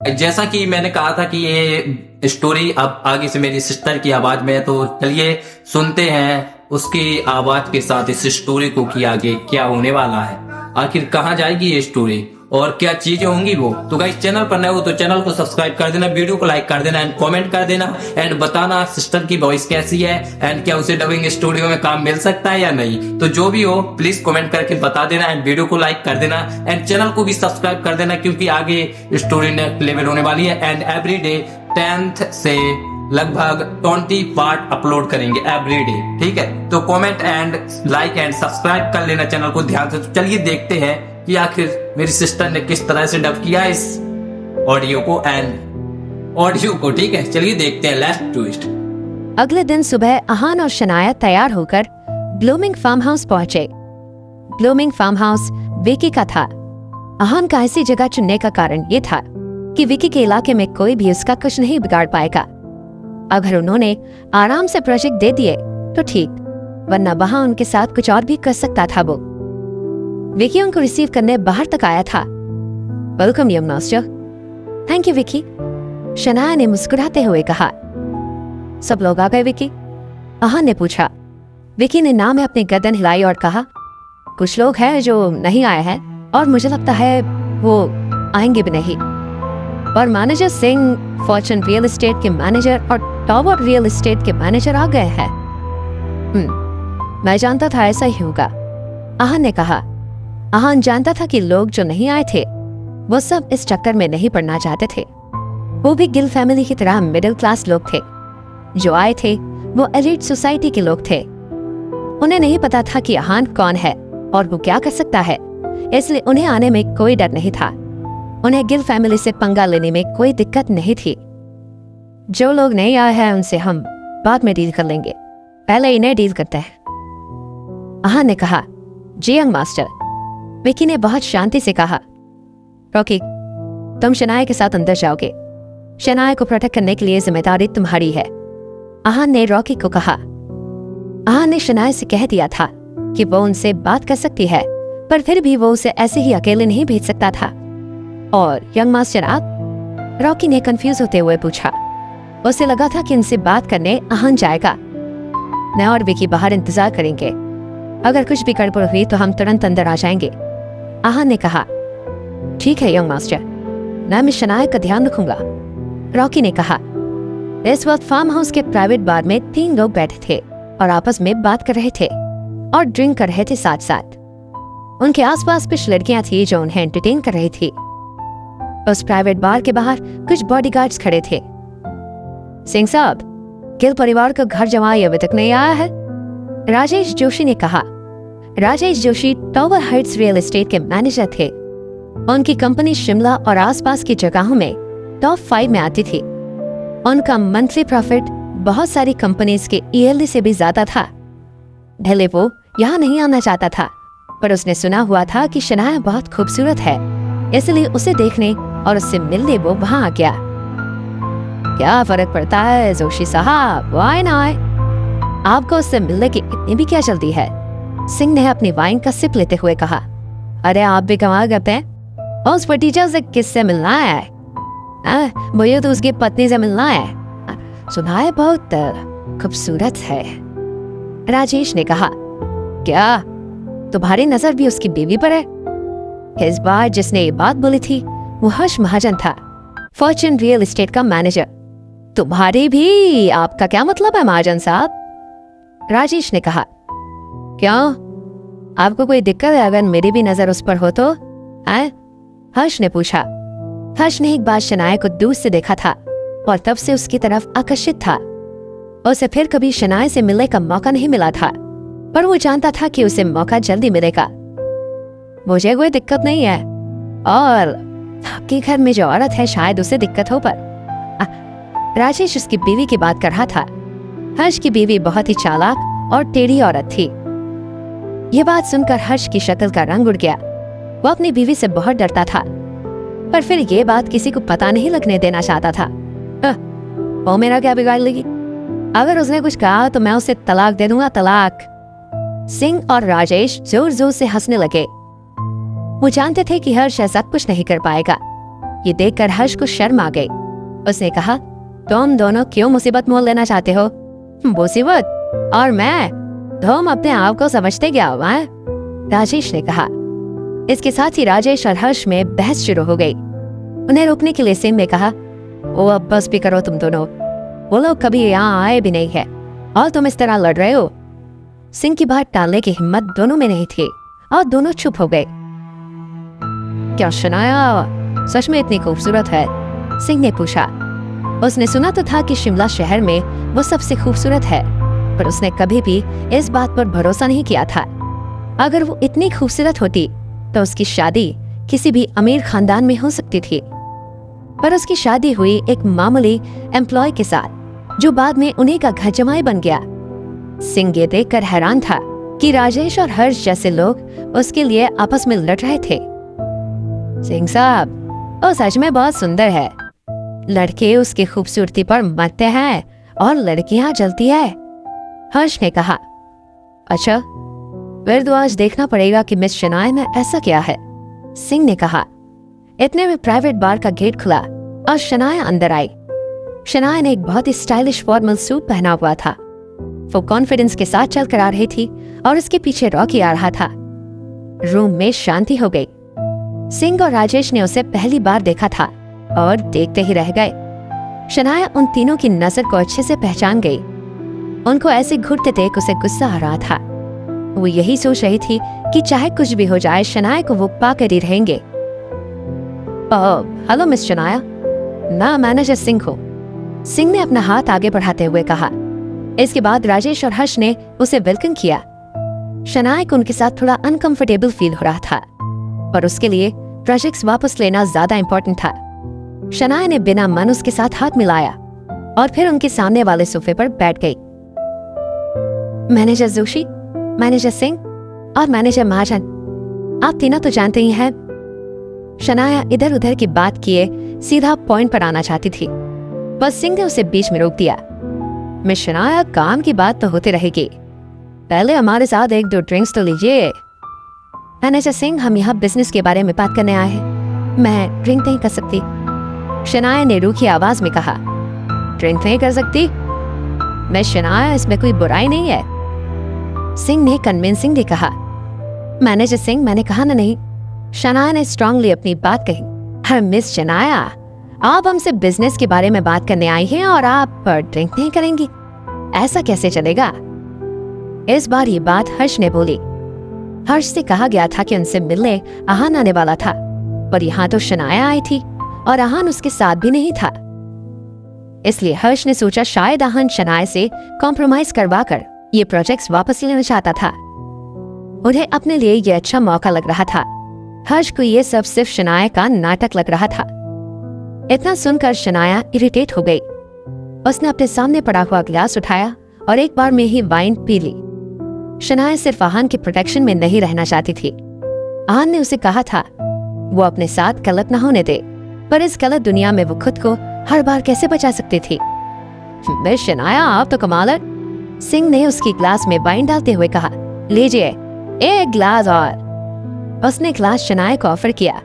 जैसा कि मैंने कहा था कि ये स्टोरी अब आगे से मेरी सिस्टर की आवाज में है, तो चलिए सुनते हैं उसकी आवाज के साथ इस स्टोरी को कि आगे क्या होने वाला है, आखिर कहाँ जाएगी ये स्टोरी और क्या चीजें होंगी वो। तो गाइस, चैनल पर नए हो तो चैनल को सब्सक्राइब कर देना, वीडियो को लाइक कर देना एंड कमेंट कर देना एंड बताना सिस्टर की वॉइस कैसी है एंड क्या उसे डबिंग स्टूडियो में काम मिल सकता है या नहीं। तो जो भी हो प्लीज कमेंट करके बता देना एंड वीडियो को लाइक कर देना एंड चैनल को भी सब्सक्राइब कर देना, क्योंकि आगे स्टोरी नेक्स्ट लेवल होने वाली है एंड एवरीडे 10th से लगभग 20 पार्ट अपलोड करेंगे एवरीडे। ठीक है, तो comment and like and subscribe कर लेना चैनल को ध्यान से। तो चलिए देखते हैं कि आखिर मेरी सिस्टर ने किस तरह से डब किया इस ऑडियो को। ठीक है, चलिए देखते हैं, लेट्स डू इट। अगले दिन सुबह अहान और शनाया तैयार होकर ब्लूमिंग फार्म हाउस पहुंचे। ब्लूमिंग फार्म हाउस विकी का था। अहान का ऐसी जगह चुनने का कारण ये था कि विकी के इलाके में कोई भी उसका कुछ नहीं बिगाड़ पाएगा। अगर उन्होंने आराम से प्रोजेक्ट दे दिए तो ठीक, वरना वहां उनके साथ कुछ और भी कर सकता था वो। विकी उनको रिसीव करने बाहर तक आया था। Welcome young master. Thank you Vicky, Shanaya ने मुस्कुराते हुए कहा। सब लोग आ गए विकी? अहान ने पूछा। विकी ने नाम में अपनी गर्दन हिलाई और कहा, कुछ लोग हैं जो नहीं आए हैं और मुझे लगता है वो आएंगे भी नहीं। और manager Singh, Fortune real estate के मैनेजर और टॉवर रियल एस्टेट के मैनेजर आ गए हैं। मैं जानता था ऐसा ही होगा, अहान ने कहा। अहान जानता था कि लोग जो नहीं आए थे वो सब इस चक्कर में नहीं पड़ना चाहते थे। वो भी गिल फैमिली की तरह मिडिल क्लास लोग थे। जो आए थे वो एलिट सोसाइटी के लोग थे। उन्हें नहीं पता था कि अहान कौन है और वो क्या कर सकता है, इसलिए उन्हें आने में कोई डर नहीं था। उन्हें गिल फैमिली से पंगा लेने में कोई दिक्कत नहीं थी। जो लोग नहीं आए हैं उनसे हम बाद में डील कर लेंगे, पहले इन्हें डील करते हैं, अहान ने कहा। जी यंग मास्टर, विकी ने बहुत शांति से कहा। रॉकी, तुम शनाया के साथ अंदर जाओगे। शनाया को प्रोटेक्ट करने के लिए जिम्मेदारी तुम्हारी है, अहान ने रॉकी को कहा। अहान ने शनाया से कह दिया था कि वो उनसे बात कर सकती है, पर फिर भी वो उसे ऐसे ही अकेले नहीं भेज सकता था। और यंग मास्टर आप? रॉकी ने कंफ्यूज होते हुए पूछा। उसे लगा था कि उनसे बात करने अहान जाएगा। मैं और विकी बाहर इंतजार करेंगे, अगर कुछ भी गड़बड़ हुई तो हम तुरंत अंदर आ जाएंगे, अहान ने कहा। ठीक है यंग मास्टर, मैं मिस शनाया का ध्यान रखूंगा, रॉकी ने कहा। इस वक्त फार्म हाउस के प्राइवेट बार में 3 लोग बैठे थे और आपस में बात कर रहे थे और ड्रिंक कर रहे थे साथ साथ। उनके आसपास कुछ लड़कियां थी जो उन्हें एंटरटेन कर रही थी। उस प्राइवेट बार के बाहर कुछ बॉडीगार्ड्स खड़े थे। सिंह साहब, गिल परिवार का घर जमाई अभी तक नहीं आया है, राजेश जोशी ने कहा। Rajesh Joshi tower Heights real estate के मैनेजर थे। उनकी कंपनी शिमला और आसपास की जगहों में टॉप 5 में आती थी। उनका मंथली प्रॉफिट बहुत सारी कंपनीज के ईयरली से भी ज्यादा था। भले वो यहाँ नहीं आना चाहता था, पर उसने सुना हुआ था कि शनाया बहुत खूबसूरत है, इसलिए उसे देखने और उससे मिलने वो वहां आ गया। क्या फर्क पड़ता है जोशी साहब, वो आए ना आए, आपको उससे मिलने की इतनी भी क्या जल्दी है, सिंह ने अपनी वाइन का सिप लेते हुए कहा। अरे आप भी कमाल करते हैं, उस टीचर से किससे मिलना है? मुझे तो उसकी पत्नी से मिलना है, सुना है बहुत खूबसूरत है, राजेश ने कहा। क्या तुम्हारी नजर भी उसकी बीवी पर है? इस बार जिसने ये बात बोली थी वो हर्ष महाजन था, फॉर्चून रियल एस्टेट का मैनेजर। तुम्हारी भी? आपका क्या मतलब है महाजन साहब? राजेश ने कहा। क्यों, आपको कोई दिक्कत है अगर मेरी भी नजर उस पर हो तो? हर्ष ने पूछा। हर्ष ने एक बार शनाया को दूर से देखा था और तब से उसकी तरफ आकर्षित था। उसे फिर कभी शनाया से मिलने का मौका नहीं मिला था, पर वो जानता था कि उसे मौका जल्दी मिलेगा। मुझे कोई दिक्कत नहीं है, और आपके घर में जो औरत है शायद उसे दिक्कत हो, पर राजेश उसकी बीवी की बात कर रहा था। हर्ष की बीवी बहुत ही चालाक और टेढ़ी औरत थी। ये बात सुनकर हर्ष की शक्ल का रंग उड़ गया। वो अपनी बीवी से बहुत डरता था, पर फिर ये बात किसी को पता नहीं लगने देना चाहता था। वो मेरा क्या बिगाड़ लेगी? अगर उसने कुछ कहा तो मैं उसे तलाक दे दूंगा, तलाक। सिंह और राजेश जोर जोर से हंसने लगे। वो जानते थे कि हर्ष ऐसा कुछ नहीं कर पाएगा। ये देखकर हर्ष को शर्म आ गई। उसने कहा, तुम दोनों क्यों मुसीबत मोल लेना चाहते हो? मुसीबत? और मैं? तुम अपने आप को समझते क्या हो? राजेश ने कहा। इसके साथ ही राजेश और हर्ष में बहस शुरू हो गई। उन्हें रोकने के लिए सिंह ने कहा, ओ अब बस भी करो तुम दोनों, वो लोग कभी यहाँ आए भी नहीं है और तुम इस तरह लड़ रहे हो। सिंह की बात टालने की हिम्मत दोनों में नहीं थी और दोनों चुप हो गए। क्या शनाया सच में इतनी खूबसूरत है? सिंह ने पूछा। उसने सुना तो था कि शिमला शहर में वो सबसे खूबसूरत है, पर उसने कभी भी इस बात पर भरोसा नहीं किया था। अगर वो इतनी खूबसूरत होती तो उसकी शादी किसी भी अमीर खानदान में हो सकती थी, पर उसकी शादी हुई एक मामूली एम्प्लॉय के साथ जो बाद में उन्हीं का घर जमाई बन गया। सिंह ये देखकर हैरान था कि राजेश और हर्ष जैसे लोग उसके लिए आपस में लड़ रहे थे। सिंह साहब, वो सच में बहुत सुंदर है। लड़के उसकी खूबसूरती पर मरते हैं और लड़कियां जलती है, हर्ष ने कहा। अच्छा, फिर तो आज देखना पड़ेगा कि मिस शनाया में ऐसा क्या है, सिंह ने कहा। इतने में प्राइवेट बार का गेट खुला और शनाया अंदर आई। शनाया ने एक बहुत ही स्टाइलिश फॉर्मल सूट पहना हुआ था। वो कॉन्फिडेंस के साथ चल कर आ रही थी और उसके पीछे रॉकी आ रहा था। रूम में शांति हो गई। सिंह और राजेश ने उसे पहली बार देखा था और देखते ही रह गए। शनाया उन तीनों की नजर को अच्छे से पहचान गई। उनको ऐसे घुटते देख उसे गुस्सा आ रहा था। वो यही सोच रही थी कि चाहे कुछ भी हो जाए, शनाया को वो पाकर ही रहेंगे। हेलो मिस शनाया, मैं मैनेजर सिंह हूँ, सिंह ने अपना हाथ आगे बढ़ाते हुए कहा। इसके बाद राजेश और हर्ष ने उसे वेलकम किया। शनाया को उनके साथ थोड़ा अनकंफर्टेबल फील हो रहा था, पर उसके लिए प्रोजेक्ट्स वापस लेना ज्यादा इंपॉर्टेंट था। शनाया ने बिना मन उसके साथ हाथ मिलाया और फिर उनके सामने वाले सोफे पर बैठ गई। मैनेजर जोशी, मैनेजर सिंह और मैनेजर महाजन, आप तीनों तो जानते ही हैं। शनाया इधर उधर की बात किए सीधा पॉइंट पर आना चाहती थी, बस सिंह ने उसे बीच में रोक दिया। मिस शनाया, काम की बात तो होती रहेगी, पहले हमारे साथ एक दो ड्रिंक्स तो लीजिए। मैनेजर सिंह, हम यहाँ बिजनेस के बारे में बात करने आए हैं, मैं ड्रिंक नहीं कर सकती, शनाया ने रूखी आवाज में कहा। ड्रिंक नहीं कर सकती? मिस शनाया, इसमें कोई बुराई नहीं है, सिंह ने कन्विंसिंगली कहा। मैनेजर सिंह, मैंने कहा ना नहीं, शनाया ने स्ट्रांगली अपनी बात कही। हर मिस शनाया, आप हमसे बिजनेस के बारे में बात करने आई हैं और आप ड्रिंक नहीं करेंगी, ऐसा कैसे चलेगा? इस बार ये बात हर्ष ने बोली। हर्ष से कहा गया था कि उनसे मिलने आहान आने वाला था, पर यहाँ तो शनाया आई थी और आहान उसके साथ भी नहीं था। इसलिए हर्ष ने सोचा शायद आहान शनाया से कॉम्प्रोमाइज करवाकर ये प्रोजेक्ट्स वापस लेना चाहता था। उन्हें अपने लिए ये अच्छा मौका लग रहा था। हर्ष को ये सब सिर्फ शनाया का नाटक लग रहा था। इतना सुनकर शनाया इरिटेट हो गई। उसने अपने सामने पड़ा हुआ गिलास उठाया और एक बार में ही वाइन पी ली। शनाया सिर्फ आहान के प्रोटेक्शन में नहीं रहना चाहती थी। आहान ने उसे कहा था वो अपने साथ गलत न होने दे, पर इस गलत दुनिया में वो खुद को हर बार कैसे बचा सकती थी? मिस शनाया, आप तो कमाल है, सिंह ने उसकी ग्लास में वाइन डालते हुए कहा। लीजिए एक ग्लास और। उसने ग्लास शनाया को ऑफर किया।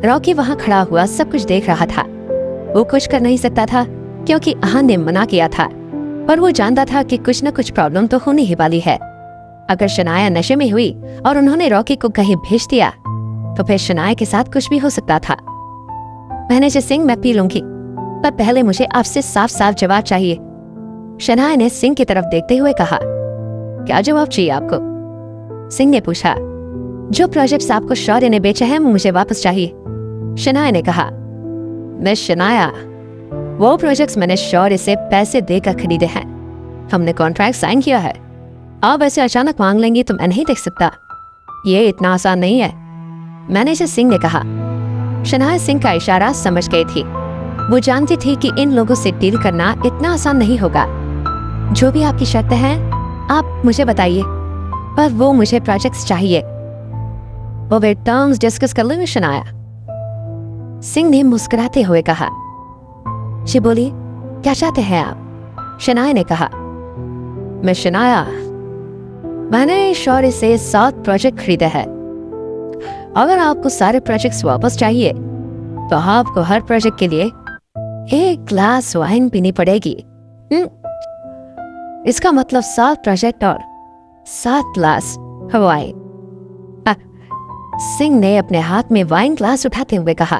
रॉकी वहां खड़ा हुआ सब कुछ देख रहा था। वो कुछ कर नहीं सकता था क्योंकि आहान ने मना किया था, पर वो जानता था कि कुछ न कुछ प्रॉब्लम तो होने ही वाली है। अगर शनाया नशे में हुई और उन्होंने रॉकी को कहीं भेज दिया तो फिर शनाया के साथ कुछ भी हो सकता था। मैनेजर सिंह, मैं पी लूंगी, पर पहले मुझे आपसे साफ साफ जवाब चाहिए, शनाया ने सिंह की तरफ देखते हुए कहा। क्या जवाब चाहिए आपको? सिंह ने पूछा। जो प्रोजेक्ट्स आपको शौर्य ने बेचे हैं मुझे वापस चाहिए, शनाया ने कहा। मिस शनाया, वो प्रोजेक्ट्स मैंने शौर्य से पैसे देकर खरीदे हैं, हमने कॉन्ट्रैक्ट साइन किया है। आप ऐसे अचानक मांग लेंगी तो मैं नहीं देख सकता, ये इतना आसान नहीं है, मैनेजर सिंह ने कहा। शनाया सिंह का इशारा समझ गई थी। वो जानती थी कि इन लोगों से डील करना इतना आसान नहीं होगा। जो भी आपकी शर्तें हैं आप मुझे बताइए, पर वो मुझे प्रोजेक्ट्स चाहिए। वो वे टर्म्स डिस्कस कर लेंगे शनाया, सिंह ने मुस्कुराते हुए कहा। जी बोली, क्या चाहते हैं आप? शनाया ने कहा। मैं शनाया, मैंने शौर्य से 7 प्रोजेक्ट खरीदे हैं। अगर आपको सारे प्रोजेक्ट्स वापस चाहिए तो आपको हर प्रोजेक्ट के लिए 1 ग्लास वाइन पीनी पड़ेगी। इसका मतलब 7 प्रोजेक्ट और 7 ग्लास वाइन। सिंह ने अपने हाथ में वाइन ग्लास उठाते हुए कहा।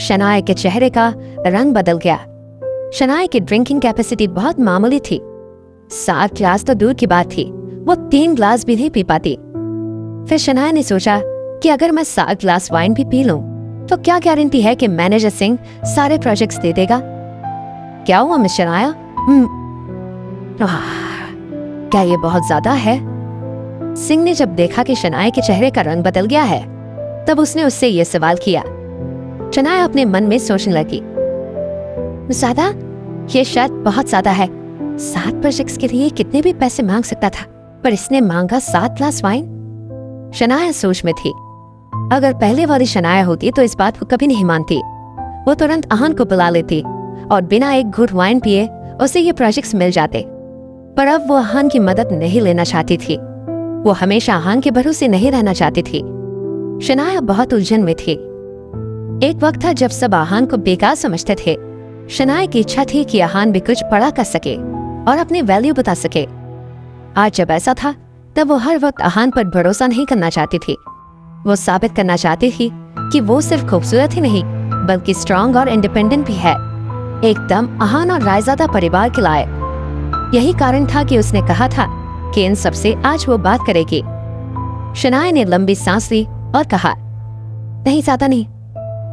शनाया के चेहरे का रंग बदल गया। शनाया की ड्रिंकिंग कैपेसिटी बहुत मामूली थी। 7 ग्लास तो दूर की बात थी, वो 3 ग्लास भी नहीं पी पाती। फिर शनाया ने सोचा कि अगर मैं 7 ग्लास वाइन भी पी लूं, तो क्या गारंटी है कि मैनेजर सिंह सारे प्रोजेक्ट्स दे देगा। क्या हुआ मिस शनाया? क्या ये बहुत ज्यादा है? सिंह ने जब देखा कि शनाया के चेहरे का रंग बदल गया है, तब उसने उससे ये सवाल किया। शनाया अपने मन में सोचने लगी, ज्यादा? ये शायद बहुत ज्यादा है। 7 प्रोजेक्ट्स के लिए कितने भी पैसे मांग सकता था, पर इसने मांगा 7 ग्लास वाइन। शनाया सोच में थी। अगर पहले वाली शनाया होती तो इस बात को कभी नहीं मानती। वो तुरंत आहान को बुला लेती और बिना एक घूंट वाइन पिए उसे ये प्रोजेक्ट्स मिल जाते। पर अब वो आहान की मदद नहीं लेना चाहती थी। वो हमेशा आहान के भरोसे नहीं रहना चाहती थी। शनाया बहुत उलझन में थी। एक वक्त था जब सब आहान को बेकार समझते थे। शनाया की इच्छा थी कि आहान भी कुछ बड़ा कर सके और अपनी वैल्यू बता सके। आज जब ऐसा था, तब वो हर वक्त आहान पर भरोसा नहीं करना चाहती थी। वो साबित करना चाहती थी कि वो सिर्फ खूबसूरत ही नहीं, बल्कि स्ट्रांग और इंडिपेंडेंट भी है, एकदम आहान और रायजादा परिवार के लायक। यही कारण था कि उसने कहा था कि इन सबसे आज वो बात करेगी। शनाया ने लंबी सांस ली और कहा, नहीं ज्यादा नहीं।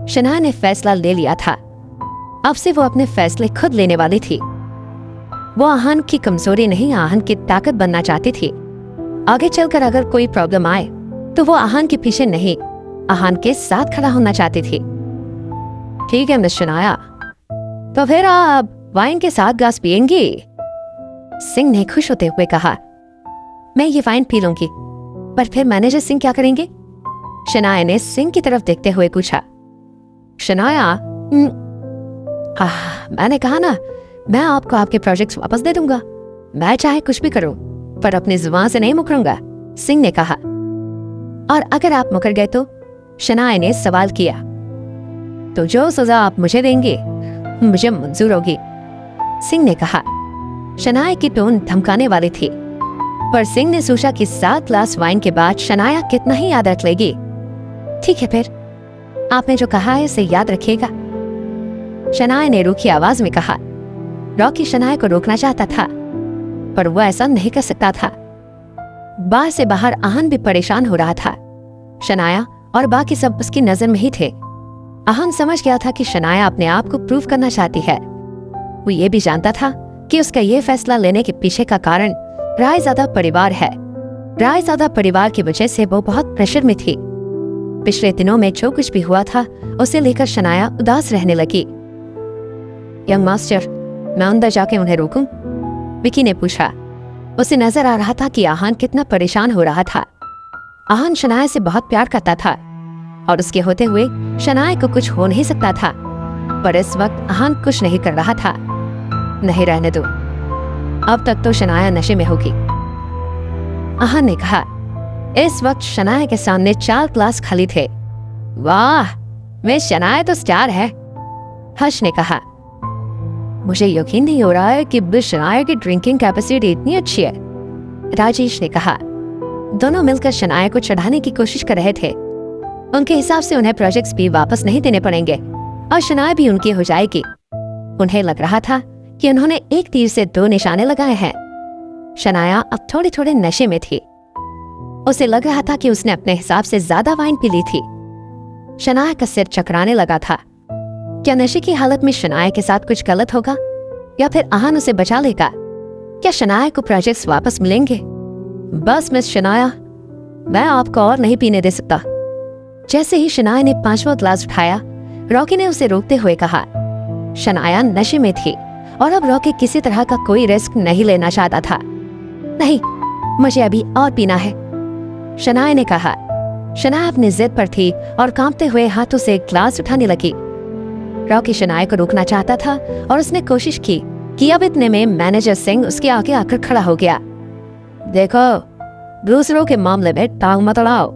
शनाया ने फैसला ले लिया था। अब से वो अपने फैसले खुद लेने वाली थी। वो आहान की कमजोरी नहीं, आहान की ताकत बनना चाहती थी। आगे चलकर अगर कोई प्रॉब्लम आए तो वो आहान के पीछे नहीं, आहान के साथ खड़ा होना चाहती थी। ठीक है मिस शनाया, तो फिर आप वाइन के 7 ग्लास पिएंगी? सिंह ने खुश होते हुए कहा, मैं ये वाइन पी लूंगी, पर फिर मैनेजर सिंह क्या करेंगे? शनाया ने सिंह की तरफ देखते हुए पूछा। शनाया, मैंने कहा ना, मैं आपको आपके प्रोजेक्ट्स वापस दे दूंगा। मैं चाहे कुछ भी करूं, पर अपनी जुबान से नहीं मुकरूंगा, सिंह ने कहा। और अगर आप मुकर गए तो? शनाया ने सवाल किया। तो जो सजा आप मुझे देंगे मुझे मंजूर होगी, सिंह ने कहा। शनाया की टोन धमकाने वाली थी, पर सिंह ने सोचा कि 7 ग्लास वाइन के बाद शनाया कितना ही याद रख लेगी। ठीक है, फिर आपने जो कहा है उसे याद रखिएगा, शनाया ने रूखी आवाज में कहा। रॉकी शनाया को रोकना चाहता था, पर वो ऐसा नहीं कर सकता था। बार से बाहर आहान भी परेशान हो रहा था। शनाया और बाकी सब उसकी नजर में ही थे। आहान समझ गया था कि शनाया अपने आप को प्रूव करना चाहती है। वो ये भी जानता था कि उसका ये फैसला लेने के पीछे का कारण रायजादा परिवार है। रायजादा परिवार की वजह से वो बहुत प्रेशर में थी। पिछले दिनों में जो कुछ भी हुआ था, उसे लेकर शनाया उदास रहने लगी। यंग मास्टर, मैं अंदर जाके उन्हें रोकूं? विकी ने पूछा। उसे नजर आ रहा था कि आहान कितना परेशान हो रहा था। आहान शनाया से बहुत प्यार करता था और उसके होते हुए शनाया को कुछ हो नहीं सकता था, पर इस वक्त आहान कुछ नहीं कर रहा था। नहीं, रहने दो, अब तक तो शनाया नशे में होगी, आहान ने कहा। इस वक्त शनाया के सामने 4 ग्लास खाली थे। वाह, मिस शनाया तो स्टार है, हर्ष ने कहा। मुझे यकीन नहीं हो रहा है कि मिस शनाया की ड्रिंकिंग कैपेसिटी इतनी अच्छी है, राजेश ने कहा। दोनों मिलकर शनाया को चढ़ाने की कोशिश कर रहे थे। उनके हिसाब से उन्हें प्रोजेक्ट्स भी वापस नहीं देने पड़ेंगे और शनाया भी उनकी हो जाएगी। उन्हें लग रहा था कि उन्होंने एक तीर से 2 निशाने लगाए हैं। शनाया अब थोड़े थोड़े नशे में थी। उसे लग रहा था कि उसने अपने हिसाब से ज्यादा वाइन पी ली थी। शनाया का सिर चकराने लगा था। क्या नशे की हालत में शनाया के साथ कुछ गलत होगा, या फिर आहान उसे बचा लेगा? क्या शनाया को प्रोजेक्ट्स वापस मिलेंगे? बस मिस शनाया, मैं आपको और नहीं पीने दे सकता। जैसे ही शनाया ने 5वां ग्लास उठाया, रॉकी ने उसे रोकते हुए कहा। शनाया नशे में थी और अब रॉकी किसी तरह का कोई रिस्क नहीं लेना चाहता था। नहीं, मुझे अभी और पीना है, शनाया ने कहा। शनाया अपनी जिद पर थी और कांपते हुए हाथों से ग्लास उठाने लगी। रॉकी शनाया को रोकना चाहता था और उसने कोशिश की कि अब इतने में मैनेजर सिंह उसके आगे आकर खड़ा हो गया। देखो, दूसरों के मामले में टांग मत अड़ाओ।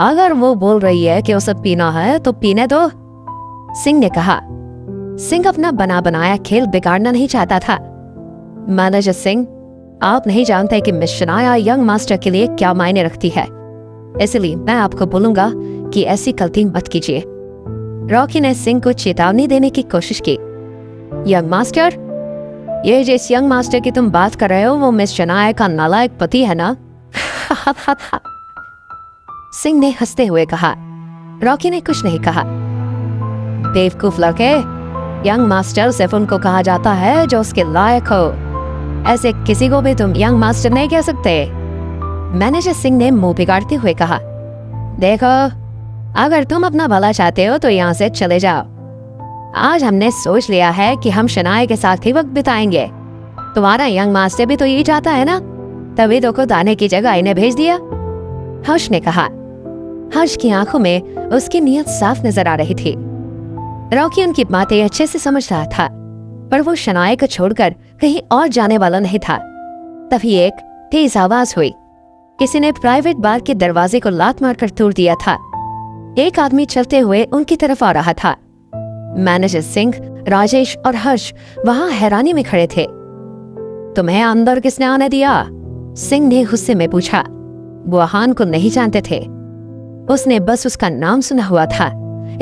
अगर वो बोल रही है कि उसे पीना है तो पीने दो, सिंह ने कहा। सिंह अपना बना बनाया खेल बिगाड़ना नहीं चाहता था। मैनेजर सिंह, आप नहीं जानते कि मिस शनाया यंग मास्टर के लिए क्या मायने रखती है, इसलिए मैं आपको बोलूंगा कि ऐसी गलती मत कीजिए। रॉकी ने सिंह को चेतावनी देने की कोशिश की। यंग मास्टर, ये जिस यंग मास्टर की तुम बात कर रहे हो वो मिस शनाया का नालायक पति है ना? सिंह ने हंसते हुए कहा। रॉकी ने कुछ नहीं कहा। बेवकूफ लड़के, यंग मास्टर सिर्फ उनको कहा जाता है जो उसके लायक हो। ऐसे किसी को भी तुम यंग मास्टर नहीं कह सकते। मैनेजर सिंह ने मुंह बिगाड़ते हुए कहा, देखो, अगर तुम अपना भला चाहते हो तो यहाँ से चले जाओ। आज हमने सोच लिया है कि हम शनाया के साथ ही वक्त बिताएंगे। तुम्हारा यंग मास्टर भी तो यही चाहता है ना, तभी तो खुद आने की जगह इन्हें भेज दिया। हर्ष ने कहा। हर्ष की आंखों में उसकी नीयत साफ नजर आ रही थी। रॉकी उनकी बातें अच्छे से समझ रहा था, पर वो शनाया को छोड़कर कहीं और जाने वाला नहीं था। तभी एक तेज आवाज हुई। किसी ने प्राइवेट बार के दरवाजे को लात मारकर तोड़ दिया था। एक आदमी चलते हुए उनकी तरफ आ रहा था। मैनेजर सिंह, राजेश और हर्ष वहां हैरानी में खड़े थे। तुम्हें अंदर किसने आने दिया? सिंह ने गुस्से में पूछा। वो आहान को नहीं जानते थे। उसने बस उसका नाम सुना हुआ था,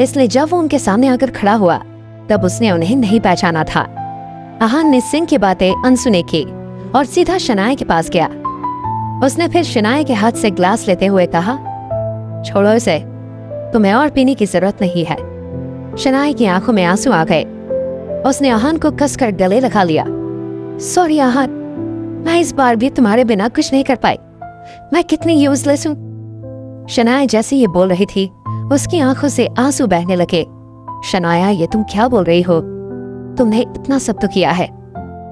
इसलिए जब वो उनके सामने आकर खड़ा हुआ तब उसने उन्हें नहीं पहचाना था। आहान ने सिंह की बातें अनसुनी की और सीधा शनाया के पास गया। उसने फिर शनाया के हाथ से ग्लास लेते हुए कहा, छोड़ो इसे, तुम्हें और पीने की जरूरत नहीं है। शनाया की आंखों में आंसू आ गए। उसने आहान को कसकर गले लगा लिया। सॉरी आहान, मैं इस बार भी तुम्हारे बिना कुछ नहीं कर पाई। मैं कितनी यूजलेस हूँ। शनाया जैसे ये बोल रही थी उसकी आंखों से आंसू बहने लगे। शनाया, ये तुम क्या बोल रही हो? तुमने इतना सब तो किया है।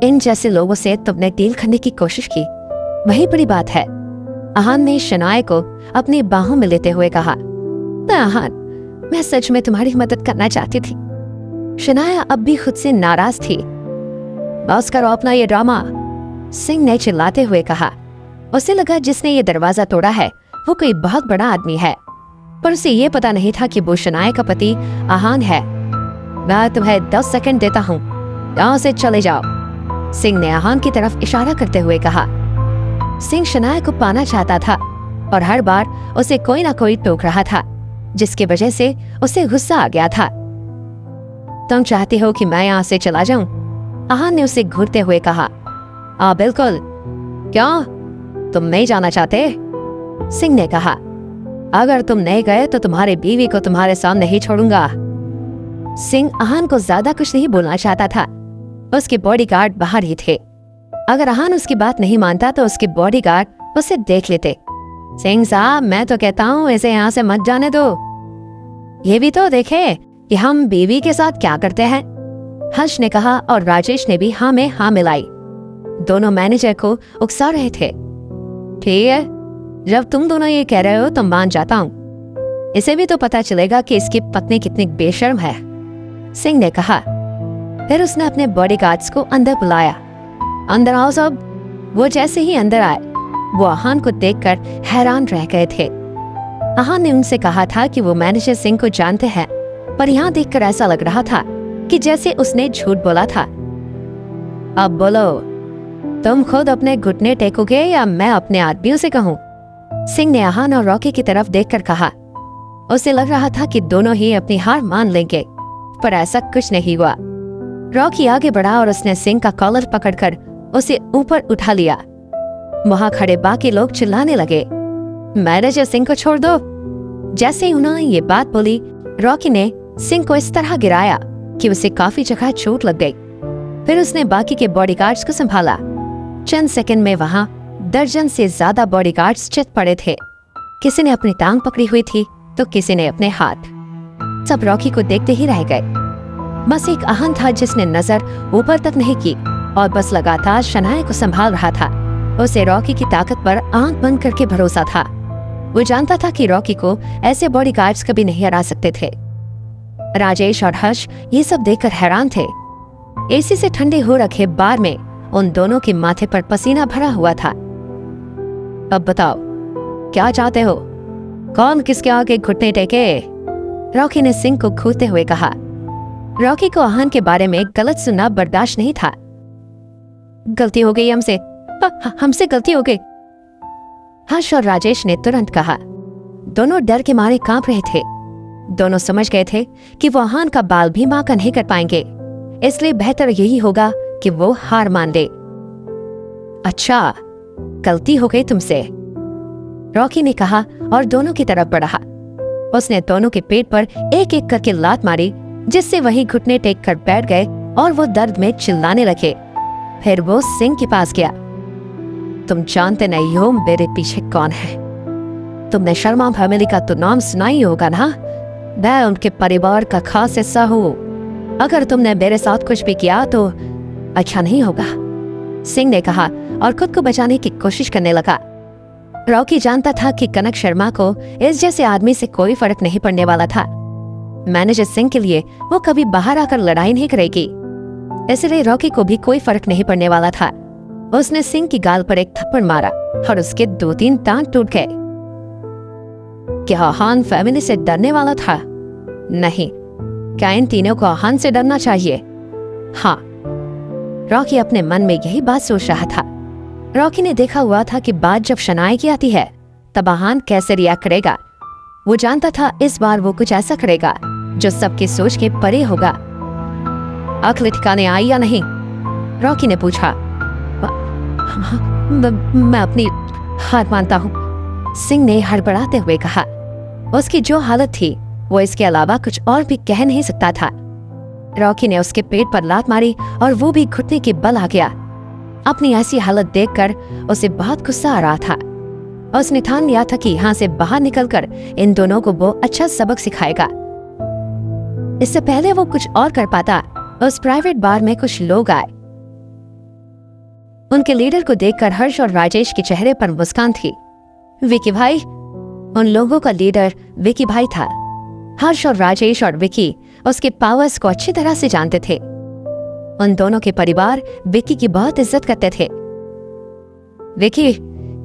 इन जैसे लोगों से तुमने डील करने की कोशिश की, वही बड़ी बात है। आहान ने शनाया को अपनी बाहों में लेते हुए कहा, आहान, मैं सच में तुम्हारी मदद करना चाहती थी। शनाया अब भी खुद से नाराज थी। बस करो अपना ये ड्रामा, सिंह ने चिल्लाते हुए कहा। उसे लगा जिसने ये दरवाजा तोड़ा है वो कोई बहुत बड़ा आदमी है, पर उसे ये पता नहीं था कि वो शनाया का पति आहान है। मैं तुम्हें 10 सेकंड देता हूँ, यहाँ से चले जाओ, सिंह ने आहान की तरफ इशारा करते हुए कहा। सिंह शनाया को पाना चाहता था और हर बार उसे कोई ना कोई टोक रहा था, जिसकी वजह से उसे गुस्सा आ गया था। तुम चाहती हो कि मैं यहाँ से चला जाऊं? आहान ने उसे घूरते हुए कहा। बिल्कुल। क्यों, तुम नहीं जाना चाहते? सिंह ने कहा। अगर तुम नहीं गए तो तुम्हारी बीवी को तुम्हारे सामने ही छोड़ूंगा। सिंह आहान को ज्यादा कुछ नहीं बोलना चाहता था। उसके बॉडीगार्ड बाहर ही थे। अगर आहान उसकी बात नहीं मानता तो उसके बॉडीगार्ड उसे देख लेते। सिंह साहब, मैं तो कहता हूँ इसे यहाँ से मत जाने दो। ये भी तो देखे कि हम बीवी के साथ क्या करते हैं, हर्ष ने कहा और राजेश ने भी हाँ में हाँ मिलाई। दोनों मैनेजर को उकसा रहे थे। ठीक है, जब तुम दोनों ये कह रहे हो तो मान जाता हूँ। इसे भी तो पता चलेगा कि इसकी पत्नी कितनी बेशर्म है, सिंह ने कहा। फिर उसने अपने बॉडीगार्ड्स को अंदर बुलाया। अंदर आओ सब। वो जैसे ही अंदर आए वो आहान को देखकर हैरान रह गए थे। आहान ने उनसे कहा था कि वो मैनेजर सिंह को जानते हैं, पर यहाँ देखकर ऐसा लग रहा था कि जैसे उसने झूठ बोला था। अब बोलो, तुम खुद अपने घुटने टेकोगे या मैं अपने आदमियों से कहूँ? सिंह ने आहान और रॉकी की तरफ देखकर कहा। उसे लग रहा था कि दोनों ही अपनी हार मान लेंगे, पर ऐसा कुछ नहीं हुआ। रॉकी आगे बढ़ा और उसने सिंह का कॉलर पकड़कर उसे ऊपर उठा लिया। वहां खड़े बाकी लोग चिल्लाने लगे, मैनेजर सिंह को छोड़ दो। जैसे ही उन्होंने ये बात बोली, रॉकी ने सिंह को इस तरह गिराया कि उसे काफी जगह चोट लग गई। फिर उसने बाकी के बॉडीगार्ड्स को संभाला। चंद सेकंड में वहां दर्जन से ज्यादा बॉडीगार्ड्स चित पड़े थे। किसी ने अपनी टांग पकड़ी हुई थी तो किसी ने अपने हाथ। सब रॉकी को देखते ही रह गए। बस एक आहान था जिसने नजर ऊपर तक नहीं की और बस लगातार शनाया को संभाल रहा था। उसे रॉकी की ताकत पर आंख बंद करके भरोसा था। वो जानता था कि रॉकी को ऐसे बॉडीगार्ड्स कभी नहीं हरा सकते थे। राजेश और हर्ष ये सब देखकर हैरान थे। एसी से ठंडे हो रखे बार में उन दोनों के माथे पर पसीना भरा हुआ था। अब बताओ, क्या चाहते हो? कौन किसके आगे घुटने टेके? रॉकी ने सिंह को घूरते हुए कहा। रॉकी को आहान के बारे में गलत सुनना बर्दाश्त नहीं था। गलती हो गई हमसे, हमसे गलती हो गई, हर्ष और राजेश ने तुरंत कहा। दोनों डर के मारे कांप रहे थे। दोनों समझ गए थे कि वो आहान का बाल भी मां का नहीं कर पाएंगे, इसलिए बेहतर यही होगा कि वो हार मान ले। अच्छा, गलती हो गई तुमसे, रॉकी ने कहा और दोनों की तरफ बढ़ा। उसने दोनों के पेट पर एक एक करके लात मारी, जिससे वही घुटने टेक कर बैठ गए और वो दर्द में चिल्लाने लगे। फिर वो सिंह के पास गया। तुम जानते नहीं हो मेरे पीछे कौन है। तुमने शर्मा फैमिली का तो नाम सुना ही होगा ना। मैं उनके परिवार का खास हिस्सा हूँ। अगर तुमने मेरे साथ कुछ भी किया तो अच्छा नहीं होगा, सिंह ने कहा और खुद को बचाने की कोशिश करने लगा। रॉकी जानता था कि कनक शर्मा को इस जैसे आदमी से कोई फर्क नहीं पड़ने वाला था। मैनेजर सिंह के लिए वो कभी बाहर आकर लड़ाई नहीं करेगी, इसलिए रॉकी को भी कोई फर्क नहीं पड़ने वाला था। उसने सिंह की गाल पर एक थप्पड़ मारा और उसके 2-3 दांत टूट गए। क्या आहान फैमिली से डरने वाला था? नहीं। क्या इन तीनों को आहान से डरना चाहिए? हाँ, रॉकी अपने मन में यही बात सोच रहा था। रॉकी ने देखा हुआ था कि बात जब शनाया की आती है तब आहान कैसे रिएक्ट करेगा। वो जानता था इस बार वो कुछ ऐसा करेगा जो सबके सोच के परे होगा। अक्ल ठिकाने आई या नहीं? रॉकी ने पूछा। मैं अपनी हार मानता हूँ, सिंह ने हड़बड़ाते हुए कहा। उसकी जो हालत थी वो इसके अलावा कुछ और भी कह नहीं सकता था। रॉकी ने उसके पेट पर लात मारी और वो भी घुटने के बल आ गया। अपनी ऐसी हालत देखकर उसे बहुत गुस्सा आ रहा था। उसने ठान लिया था कि यहाँ से बाहर निकलकर इन दोनों को वो अच्छा सबक सिखाएगा। इससे पहले वो कुछ और कर पाता, उस प्राइवेट बार में कुछ लोग आए। उनके लीडर को देखकर हर्ष और राजेश के चेहरे पर मुस्कान थी। विकी भाई, उन लोगों का लीडर विकी भाई था। हर्ष और राजेश और विकी उसके पावर्स को अच्छी तरह से जानते थे। उन दोनों के परिवार विकी की बहुत इज्जत करते थे। विकी,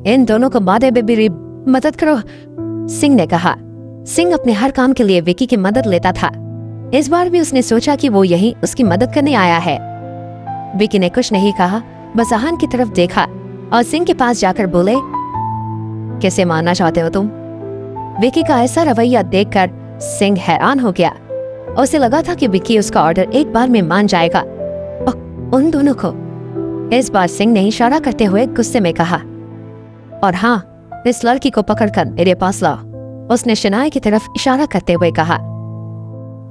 इन दोनों को मारे में मेरी मदद करो, सिंह ने कहा। सिंह अपने हर काम के लिए विकी की मदद लेता था। इस बार भी उसने सोचा कि वो यहीं उसकी मदद करने आया है। विकी ने कुछ नहीं कहा, बस आहान की तरफ देखा और सिंह के पास जाकर बोले, कैसे मानना चाहते हो तुम? विकी का ऐसा रवैया देखकर सिंह हैरान हो गया। उसे लगा था कि विकी उसका ऑर्डर एक बार में मान जाएगा। उन दोनों को इस बार सिंह ने इशारा करते हुए गुस्से में कहा, और हाँ, इस लड़की को पकड़कर मेरे पास लाओ, उसने शनाया की तरफ इशारा करते हुए कहा।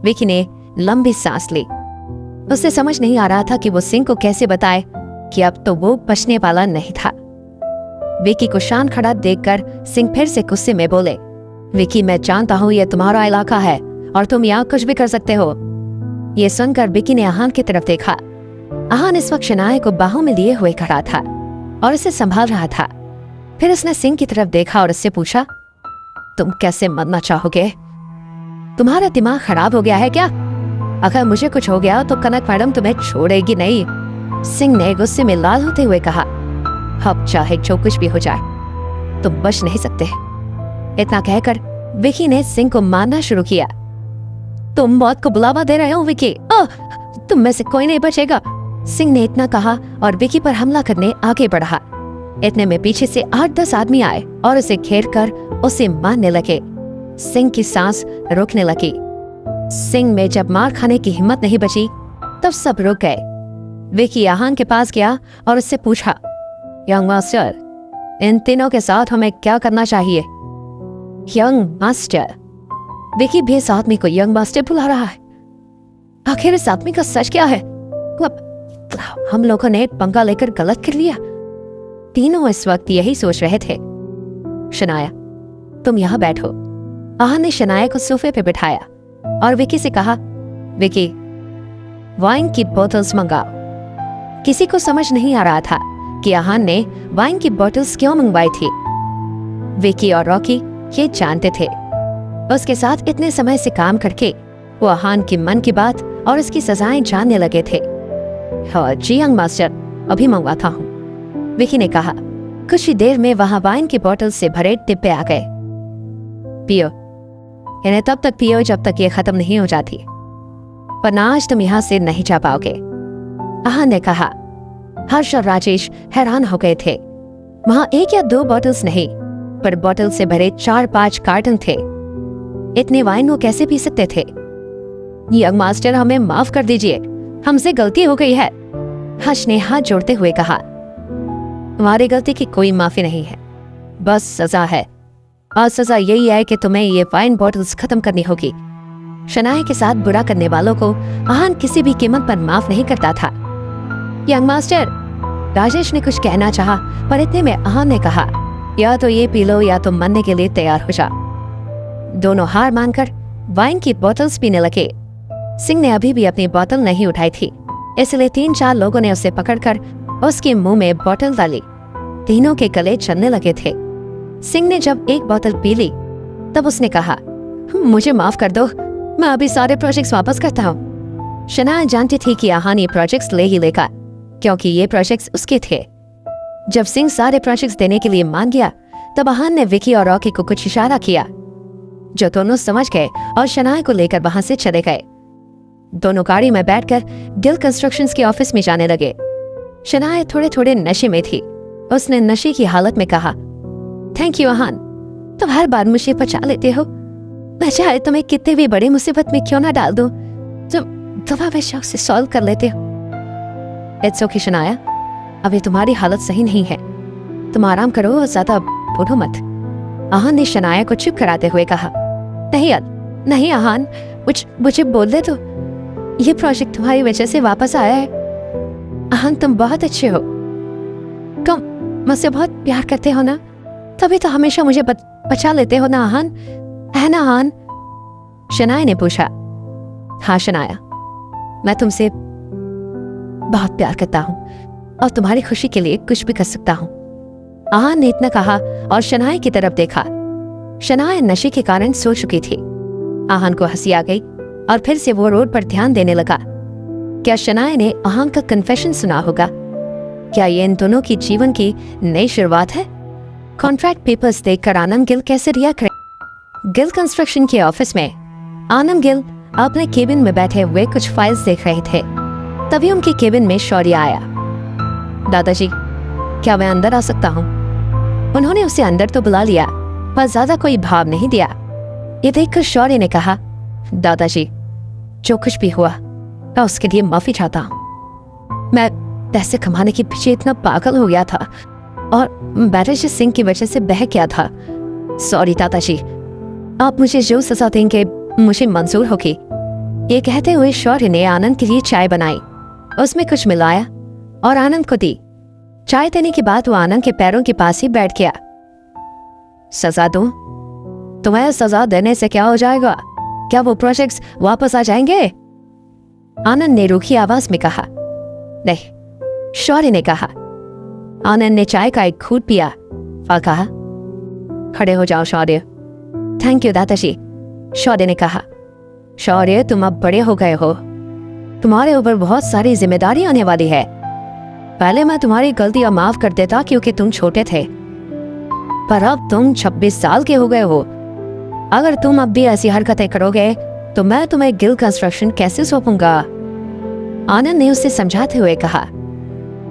विकी ने लंबी सांस ली। उसे समझ नहीं आ रहा था कि वो सिंह को कैसे बताए कि अब तो वो बचने वाला नहीं था। विकी को शान खड़ा देखकर सिंह फिर से गुस्से में बोले, विकी, मैं जानता हूँ ये तुम्हारा इलाका है और तुम यहाँ कुछ भी कर सकते हो। ये सुनकर विकी ने आहान की तरफ देखा। आहान इस वक्त शनाया को बाहों में लिए हुए खड़ा था और उसे संभाल रहा था। फिर उसने सिंह की तरफ देखा और उससे पूछा, तुम कैसे मरना चाहोगे? तुम्हारा दिमाग खराब हो गया है क्या? अगर मुझे कुछ हो गया तो कनक मैडम तुम्हें छोड़ेगी नहीं, सिंह ने गुस्से में लाल होते हुए कहा। अब चाहे जो कुछ भी हो जाए, तुम बच नहीं सकते। इतना कहकर विकी ने सिंह को मारना शुरू किया। तुम मौत को बुलावा दे रहे हो विकी, तुम में से कोई नहीं बचेगा, सिंह ने इतना कहा और विकी पर हमला करने आगे बढ़ा। इतने में पीछे से 8-10 आदमी आए और उसे घेर कर उसे मारने लगे। सिंह की सांस रुकने लगी। सिंह में जब मार खाने की हिम्मत नहीं बची तब सब रुक गए। विकी आहान के पास गया और उससे पूछा, यंग मास्टर, इन तीनों के साथ हमें क्या करना चाहिए? Young master? विकी भी इस आदमी को यंग मास्टर बुला रहा है। आखिर इस आदमी का सच क्या है? हम लोगों ने पंगा लेकर गलत कर लिया। तीनों इस वक्त यही सोच रहे थे। शनाया, तुम यहाँ बैठो। आहान ने शनाया को सोफे पे बिठाया और विकी से कहा, विकी, वाइन की बोतल्स मंगाओ। किसी को समझ नहीं आ रहा था कि आहान ने वाइन की बोतल्स क्यों मंगवाई थी। विकी और रॉकी ये जानते थे। उसके साथ इतने समय से काम करके वो आहान की मन की बात और उसकी सजाएं जानने लगे थे। हाँ जी यंग मास्टर, अभी मंगवाता हूँ, विकी ने कहा। कुछ ही देर में वहां वाइन की बोतल से भरे डिब्बे आ गए। पियो, इन्हें तब तक पियो जब तक ये खत्म नहीं हो जाती। पर आज तुम यहाँ से नहीं जा पाओगे, आहान ने कहा। हर्ष और राजेश हैरान हो गए थे। वहां 1 या 2 बॉटल्स नहीं, पर बॉटल से भरे 4-5 कार्टन थे। इतने वाइन वो कैसे पी सकते थे? यंग मास्टर, हमें माफ कर दीजिए, हमसे गलती हो गई है, हर्ष ने हाथ जोड़ते हुए कहा। तुम्हारी गलती की कोई माफी नहीं है, बस सजा है, और सजा यही है कि तुम्हें ये वाइन बॉटल्स खत्म करनी होगी। शनाया के साथ बुरा करने वालों को आहान किसी भी कीमत पर माफ नहीं करता था। यंग मास्टर, राजेश ने कुछ कहना चाहा, पर इतने में आहान ने कहा, या तो ये पी लो या तो मरने के लिए तैयार हो जा। दोनों हार मानकर वाइन की बोतल्स पीने लगे। सिंह ने अभी भी अपनी बोतल नहीं उठाई थी, इसलिए 3-4 लोगों ने उसे पकड़कर उसके मुंह में बोतल डाली। तीनों के गले चलने लगे थे। सिंह ने जब एक बोतल पी ली, तब उसने कहा, मुझे माफ कर दो, मैं अभी सारे प्रोजेक्ट्स वापस करता हूँ। शनाया जानती थी कि आहान ये प्रोजेक्ट्स ले ही लेगा, क्योंकि ये प्रोजेक्ट्स उसके थे। जब सिंह सारे प्रोजेक्ट्स देने के लिए मान गया, तब आहान ने विकी और रॉकी को कुछ इशारा किया, जो दोनों समझ गए और शनाया को लेकर वहां से चले गए। दोनों गाड़ी में बैठकर गिल कंस्ट्रक्शंस के ऑफिस में जाने लगे। शनाया थोड़े थोड़े नशे में थी। उसने नशे की हालत में कहा, थैंक यू आहान, तुम हर बार मुझे बचा लेते हो। मैं चाहे तुम्हें कितने भी बड़ी मुसीबत में क्यों ना डाल दूं, तुम हमें शौक से सॉल्व कर लेते हो। इट्स ओके शनाया, अभी तुम्हारी हालत सही नहीं है, तुम आराम करो और ज्यादा बोलो मत, आहान ने शनाया को चुप कराते हुए कहा। नहीं आहान, मुझे बोल दे तो, ये प्रोजेक्ट तुम्हारी वजह से वापस आया है। आहान, तुम बहुत अच्छे हो, तुम मुझसे बहुत प्यार करते हो ना, तभी तो हमेशा मुझे बचा लेते हो ना आहान, है ना आहान? शनाया ने पूछा। हाँ शनाया, मैं तुमसे बहुत प्यार करता हूँ और तुम्हारी खुशी के लिए कुछ भी कर सकता हूँ। आहान ने इतना कहा और शनाया की तरफ देखा। शनाया नशे के कारण सो चुकी थी। आहान को हंसी आ गई और फिर से वो रोड पर ध्यान देने लगा। क्या शनाया ने आहान का कन्फेशन सुना होगा? क्या ये इन दोनों की जीवन की नई शुरुआत है? कॉन्ट्रैक्ट पेपर्स देखकर आनंद गिल कैसे रिएक्ट करे? गिल कंस्ट्रक्शन के ऑफिस में आनंद गिल अपने केबिन में बैठे हुए कुछ फाइल्स देख रहे थे। तभी उनके केबिन में शौर्य आया। दादाजी, क्या मैं अंदर आ सकता हूँ? उन्होंने उसे अंदर तो बुला लिया, पर ज्यादा कोई भाव नहीं दिया। ये देखकर शौर्य ने कहा, दादाजी, जो कुछ भी हुआ मैं उसके लिए माफी चाहता हूँ। मैं पैसे कमाने के पीछे इतना पागल हो गया था और बैटरजी सिंह की वजह से बह गया था। सॉरी दादाजी, आप मुझे जो सजा देंगे मुझे मंजूर होगी। ये कहते हुए शौर्य ने आनंद के लिए चाय बनाई, उसमें कुछ मिलाया और आनंद को दी। चाय देने के बाद वो आनंद के पैरों के पास ही बैठ गया। सजा दूं? तुम्हें सजा देने से क्या हो जाएगा? क्या वो प्रोजेक्ट्स वापस आ जाएंगे? आनंद ने रूखी आवाज में कहा। नहीं, शौर्य ने कहा। आनंद ने चाय का एक घूंट पिया और कहा, खड़े हो जाओ शौर्य। थैंक यू दादाजी, शौर्य ने कहा। शौर्य, तुम अब बड़े हो गए हो, तुम्हारे ऊपर बहुत सारी जिम्मेदारी आने वाली है। पहले मैं तुम्हारी गलतियां माफ कर देता क्योंकि तुम छोटे थे, पर अब तुम 26 साल के हो गए हो। अगर तुम अब भी ऐसी हरकतें करोगे तो मैं तुम्हें गिल कंस्ट्रक्शन कैसे सौंपूंगा? आनंद ने उसे समझाते हुए कहा।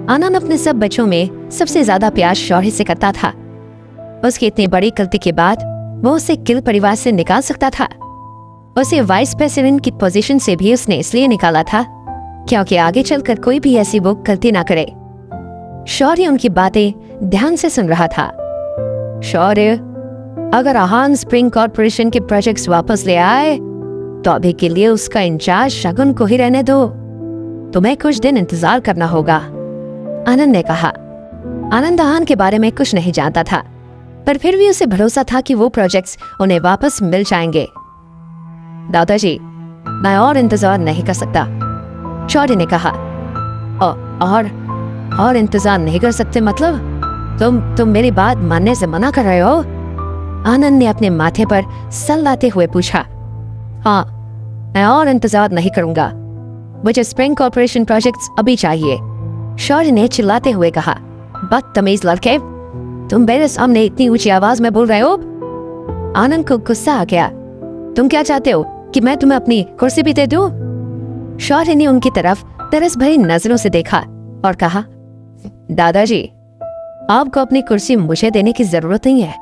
आनंद अपने सब बच्चों में सबसे ज्यादा प्यार शौर्य से करता था। उसकी इतनी बड़ी गलती के बाद वो उसे गिल परिवार से निकाल सकता था। उसे वाइस प्रेसिडेंट की पोजीशन से भी उसने इसलिए निकाला था क्योंकि आगे चलकर कोई भी ऐसी वो गलती ना करे। शौर्य उनकी बातें ध्यान से सुन रहा था। शौर्य, अगर आहान स्प्रिंग कॉर्पोरेशन के प्रोजेक्ट्स वापस ले आए तो अभी के लिए उसका इंचार्ज शगुन को ही रहने दो। तुम्हें कुछ दिन इंतजार करना होगा, आनंद ने कहा। आनंद आहान के बारे में कुछ नहीं जानता था, पर फिर भी उसे भरोसा था कि वो प्रोजेक्ट्स उन्हें वापस मिल जाएंगे। दादाजी, मैं और इंतजार नहीं कर सकता, शौर्य ने कहा। और इंतजार नहीं कर सकते मतलब? तुम मेरी बात मानने से मना कर रहे हो? आनंद ने अपने माथे पर सर लाते हुए पूछा। हाँ, मैं और इंतजार नहीं करूंगा, मुझे स्प्रिंग कॉर्पोरेशन प्रोजेक्ट्स अभी चाहिए, शौर्य ने चिल्लाते हुए कहा। बदतमीज लड़के, तुम मेरे सामने इतनी ऊंची आवाज में बोल रहे हो? आनंद को गुस्सा आ गया। तुम क्या चाहते हो कि मैं तुम्हें अपनी कुर्सी भी दे दूं? शौर्य ने उनकी तरफ तरस भरी नजरों से देखा और कहा, दादाजी, आपको अपनी कुर्सी मुझे देने की जरूरत नहीं है।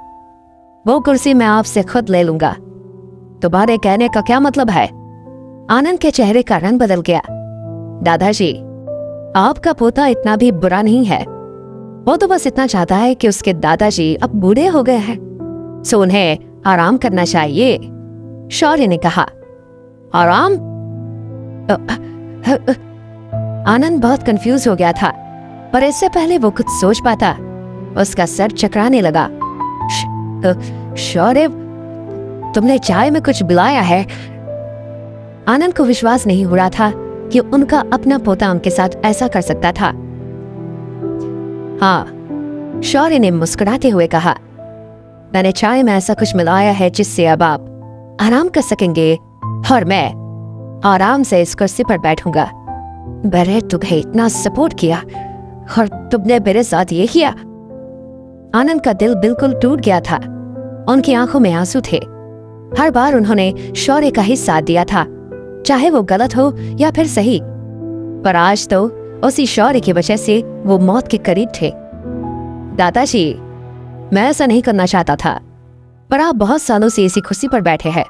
वो कुर्सी मैं आपसे खुद ले लूंगा। तुम्हारे कहने का क्या मतलब है? आनंद के चेहरे का रंग बदल गया। दादाजी, आपका पोता इतना भी बुरा नहीं है। वो तो बस इतना चाहता है कि उसके दादाजी अब बूढ़े हो गए हैं, सो उन्हें आराम करना चाहिए। शौर्य ने कहा, आराम? आनंद बहुत कंफ्यूज हो गया था, पर इससे पहले वो कुछ सोच पाता उसका सर चकराने लगा। शौर्य, तुमने चाय में कुछ मिलाया है? आनंद को विश्वास नहीं हो रहा था कि उनका अपना पोता उनके साथ ऐसा कर सकता था। हाँ, शौर्य ने मुस्कुराते हुए कहा, मैंने चाय में ऐसा कुछ मिलाया है जिससे अब आप आराम कर सकेंगे और मैं आराम से इस कुर्सी पर बैठूंगा। मैंने तुम्हें इतना सपोर्ट किया और तुमने मेरे साथ ये किया। आनंद का दिल बिल्कुल टूट गया था। उनकी आंखों में आंसू थे। हर बार उन्होंने शौर्य का ही साथ दिया था, चाहे वो गलत हो या फिर सही, पर आज तो उसी शौर्य की वजह से वो मौत के करीब थे। दादाजी, मैं ऐसा नहीं करना चाहता था, पर आप बहुत सालों से इसी कुर्सी पर बैठे हैं,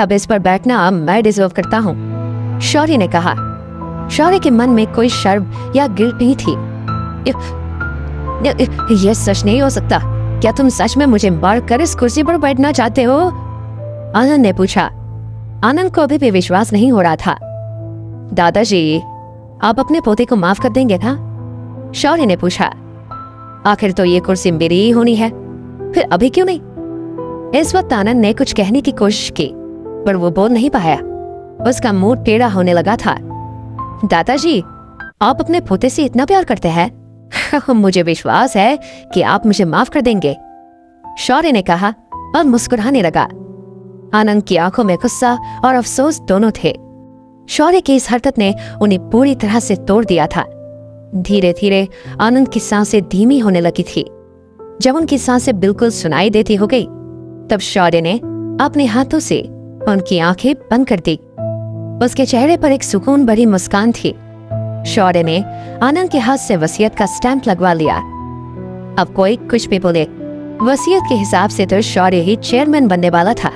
अब इस पर बैठना मैं डिजर्व करता हूँ, शौर्य ने कहा। शौर्य के मन में कोई शर्म या गिल्ट नहीं थी। यह सच नहीं हो सकता। क्या तुम सच में मुझे मार कर इस कुर्सी पर बैठना चाहते हो? आनंद ने पूछा। आनंद को अभी भी विश्वास नहीं हो रहा था। दादाजी, आप अपने पोते को माफ कर देंगे ना? शौर्य ने पूछा। आखिर तो ये कुर्सी मेरी ही होनी है, फिर अभी क्यों नहीं? इस वक्त आनंद ने कुछ कहने की कोशिश की, पर वो बोल नहीं पाया। उसका मुंह टेढ़ा होने लगा था। दादाजी, आप अपने पोते से इतना प्यार करते हैं? मुझे विश्वास है कि आप मुझे माफ कर देंगे, शौर्य ने कहा और मुस्कुराने लगा। आनंद की आंखों में गुस्सा और अफसोस दोनों थे। शौर्य की इस हरकत ने उन्हें पूरी तरह से तोड़ दिया था। धीरे धीरे आनंद की सांसें धीमी होने लगी थी। जब उनकी सांसें बिल्कुल सुनाई देती हो गई, तब शौर्य ने अपने हाथों से उनकी आंखें बंद कर दी। उसके चेहरे पर एक सुकून भरी मुस्कान थी। शौर्य ने आनंद के हाथ से वसीयत का स्टैंप लगवा लिया। अब कोई कुछ भी बोले, वसीयत के हिसाब से तो शौर्य ही चेयरमैन बनने वाला था।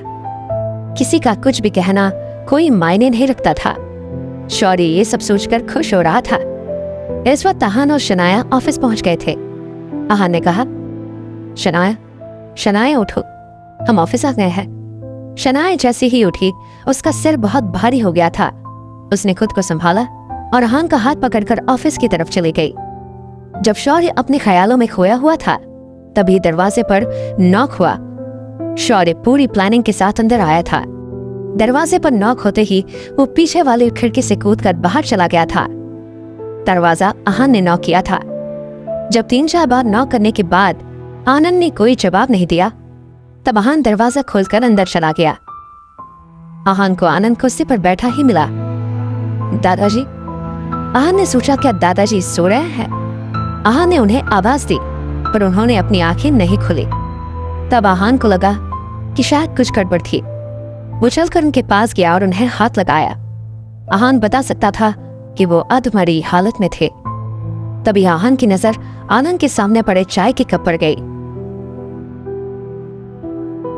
किसी का कुछ भी कहना कोई मायने नहीं रखता था। शौर्य ये सब सोचकर खुश हो रहा था। इस वक्त आहान और शनाया ऑफिस पहुंच गए थे। आहान ने कहा, शनाया उठो, हम ऑफिस आ गए हैं। शनाया जैसे ही उठी, उसका सिर बहुत भारी हो गया था। उसने खुद को संभाला और आहान का हाथ पकड़कर ऑफिस की तरफ चली गई। जब शौर्य अपने ख्यालों में खोया हुआ था, तभी दरवाजे पर नॉक हुआ। शौर्य पूरी प्लानिंग के साथ अंदर आया था। दरवाजे पर नॉक होते ही वो पीछे वाली खिड़की से कूदकर बाहर चला गया था। दरवाजा आहान ने नॉक किया था। जब 3-4 बार नॉक करने के बाद आनंद ने कोई जवाब नहीं दिया, तब आहान दरवाजा खोलकर अंदर चला गया। आहान को आनंद कुर्सी पर बैठा ही मिला। दादाजी, आहान ने सोचा क्या दादाजी सो रहे हैं। आहान ने उन्हें आवाज दी, पर उन्होंने अपनी आंखें नहीं खोली। तब आहान को लगा कि शायद कुछ गड़बड़ थी। वो चलकर उनके पास गया और उन्हें हाथ लगाया। आहान बता सकता था कि वो अधमरी हालत में थे। तभी आहान की नजर आनंद के सामने पड़े चाय के कप पर गई।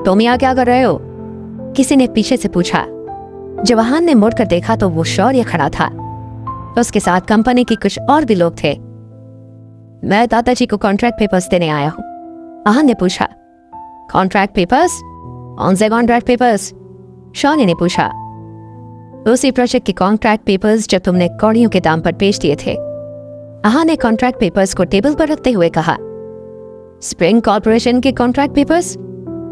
तुम यहाँ क्या कर रहे हो? किसी ने पीछे से पूछा। जब आहान ने मुड़कर देखा तो वो शौर्य खड़ा था। उसके साथ कंपनी के कुछ और भी लोग थे। मैं दादाजी को कॉन्ट्रैक्ट पेपर्स देने आया हूँ, आहान ने पूछा। Contract papers? कौन से कॉन्ट्रैक्ट पेपर्स? शौर्य ने पूछा। उसी प्रोजेक्ट के कॉन्ट्रैक्ट पेपर्स जो तुमने कौड़ियों के दाम पर बेच दिए थे, आहान ने कॉन्ट्रैक्ट पेपर्स को टेबल पर रखते हुए कहा। स्प्रिंग कॉर्पोरेशन के कॉन्ट्रैक्ट पेपर्स?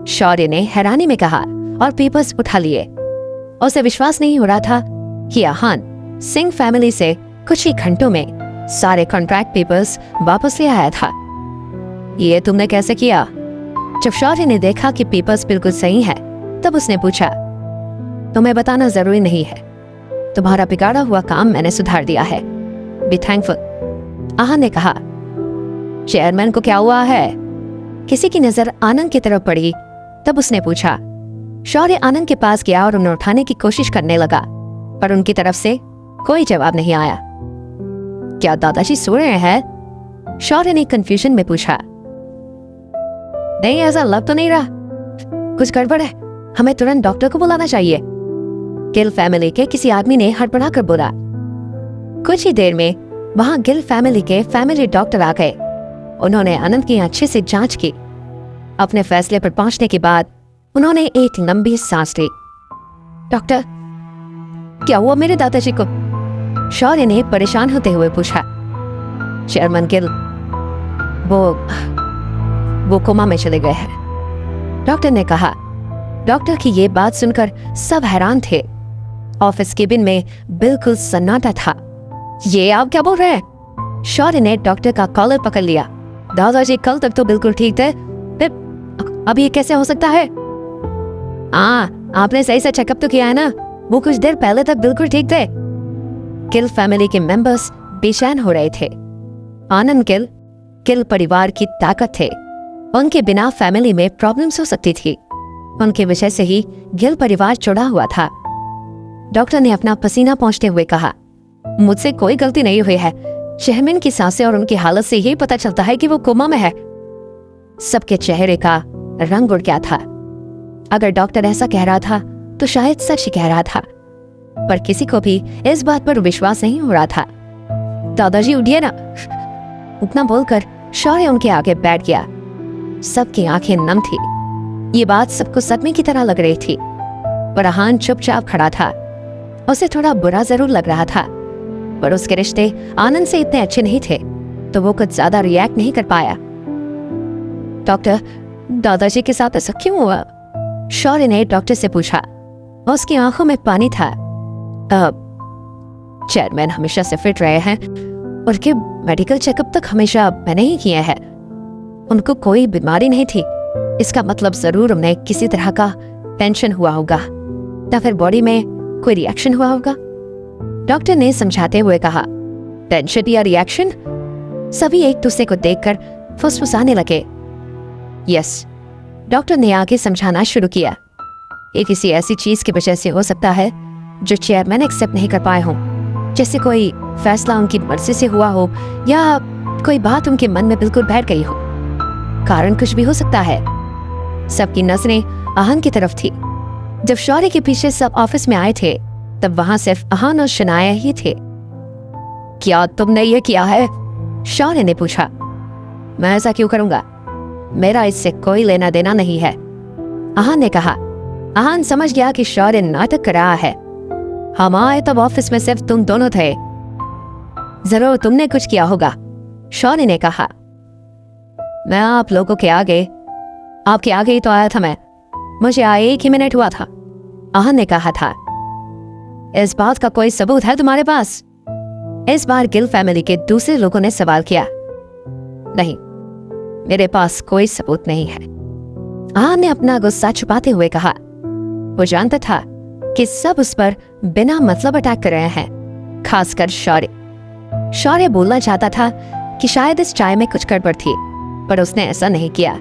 शौर्य ने हैरानी में कहा और पेपर्स उठा लिए। उसे विश्वास नहीं हो रहा था कि आहान सिंह फैमिली से कुछ ही घंटों में सारे कॉन्ट्रैक्ट पेपर्स वापस ले आया था। ये तुमने कैसे किया? जब शौर्य ने देखा कि पेपर्स बिल्कुल सही है, तब उसने पूछा। तुम्हें बताना जरूरी नहीं है, तुम्हारा बिगाड़ा हुआ काम मैंने सुधार दिया है। बी थैंकफुल, आहान ने कहा। चेयरमैन को क्या हुआ है? किसी की नजर आनंद की तरफ पड़ी, तब उसने पूछा। शौर्य आनंद के पास गया और उन्हें उठाने की कोशिश करने लगा, पर उनकी तरफ से कोई जवाब नहीं आया। क्या दादाजी सो रहे हैं? शौर्य ने कंफ्यूजन में पूछा। नहीं, ऐसा लग तो नहीं रहा। कुछ गड़बड़ है, हमें तुरंत डॉक्टर को बुलाना चाहिए। गिल फैमिली के किसी आदमी ने हड़बड़ा कर बोला। कुछ ही देर में वहां गिल फैमिली के फैमिली डॉक्टर आ गए। उन्होंने आनंद की अच्छे से जांच की। अपने फैसले पर पहुंचने के बाद उन्होंने एक लंबी सांस ली। डॉक्टर, क्या हुआ मेरे दादाजी को? शौर्य ने परेशान होते हुए पूछा। चेयरमैन गिल, वो कोमा में चले गए हैं, डॉक्टर ने कहा। डॉक्टर की ये बात सुनकर सब हैरान थे। ऑफिस केबिन में बिल्कुल सन्नाटा था। ये आप क्या बोल रहे हैं? शौर्य ने डॉक्टर का कॉलर पकड़ लिया। दादाजी कल तक तो बिल्कुल ठीक थे, फिर अब ये कैसे हो सकता है? आपने सही से चेकअप तो किया है ना? वो कुछ देर पहले तक बिल्कुल ठीक थे। गिल फैमिली के मेंबर्स बेचैन हो रहे थे। आनंद गिल परिवार की ताकत थे। उनके बिना फैमिली में प्रॉब्लम्स हो सकती थी। उनकी वजह से ही गिल परिवार जुड़ा हुआ था। डॉक्टर ने अपना पसीना पोंछते हुए कहा, मुझसे कोई गलती नहीं हुई है। चेयरमैन की सांसें और उनकी हालत से ही पता चलता है कि वो कोमा में है। सबके चेहरे का रंग उड़ गया था। अगर डॉक्टर ऐसा कह रहा था तो शायद सच ही कह रहा था, पर किसी को भी इस बात पर विश्वास नहीं हो रहा था। दादाजी उठिए ना, उतना बोलकर शौर्य उनके आगे बैठ गया। सबकी आंखें नम थी। ये बात सबको सदमे की तरह लग रही थी। पर अहान चुपचाप खड़ा था। उसे थोड़ा बुरा जरूर लग रहा था, पर उसके रिश्ते आनंद से इतने अच्छे नहीं थे, तो वो कुछ ज्यादा रिएक्ट नहीं कर पाया। डॉक्टर, दादाजी के साथ ऐसा क्यों हुआ? शौर्य ने डॉक्टर से पूछा। उसकी आंखों में पानी था। चेयरमैन हमेशा से फिट रहे हैं, उनके मेडिकल चेकअप तक हमेशा मैंने ही किए हैं। उनको कोई बीमारी नहीं थी। इसका मतलब जरूर उन्हें किसी तरह का टेंशन हुआ होगा, या फिर बॉडी में कोई रिएक्शन हुआ होगा। डॉक्टर ने समझाते हुए कहा। टेंशन या रिएक्शन? सभी एक दूसरे को देखकर फुसफुसाने लगे। यस, डॉक्टर ने आगे समझाना शुरू किया। ये किसी ऐसी चीज की वजह से हो सकता है जो चेयरमैन एक्सेप्ट नहीं कर पाए हों, जैसे कोई फैसला उनकी मर्जी से हुआ हो, या कोई बात उनके मन में बिल्कुल बैठ गई हो। कारण कुछ भी हो सकता है। सबकी नजरें अहान की तरफ थी। जब शौर्य के पीछे सब ऑफिस में आए थे, तब वहां सिर्फ अहान और शनाया ही थे। क्या तुमने ये किया है? शौर्य ने पूछा। मैं ऐसा क्यों करूंगा? मेरा इससे कोई लेना देना नहीं है, अहान ने कहा। अहान समझ गया कि शौर्य नाटक कर रहा है। हम आए तब ऑफिस में सिर्फ तुम दोनों थे। जरूर तुमने कुछ किया होगा, शौर्य ने कहा। मैं आप लोगों के आगे, आपके आगे ही तो आया था मैं। मुझे आए 1 ही मिनट हुआ था, अहान ने कहा था। इस बात का कोई सबूत है तुम्हारे पास? इस बार गिल फैमिली के दूसरे लोगों ने सवाल किया। नहीं, मेरे पास कोई सबूत नहीं है, अहान ने अपना गुस्सा छुपाते हुए कहा। वो जानता था कि सब उस पर बिना मतलब अटैक कर रहे हैं, खासकर शौर्य। शौर्य बोलना चाहता था कि शायद इस चाय में कुछ गड़बड़ थी, पर उसने ऐसा नहीं किया।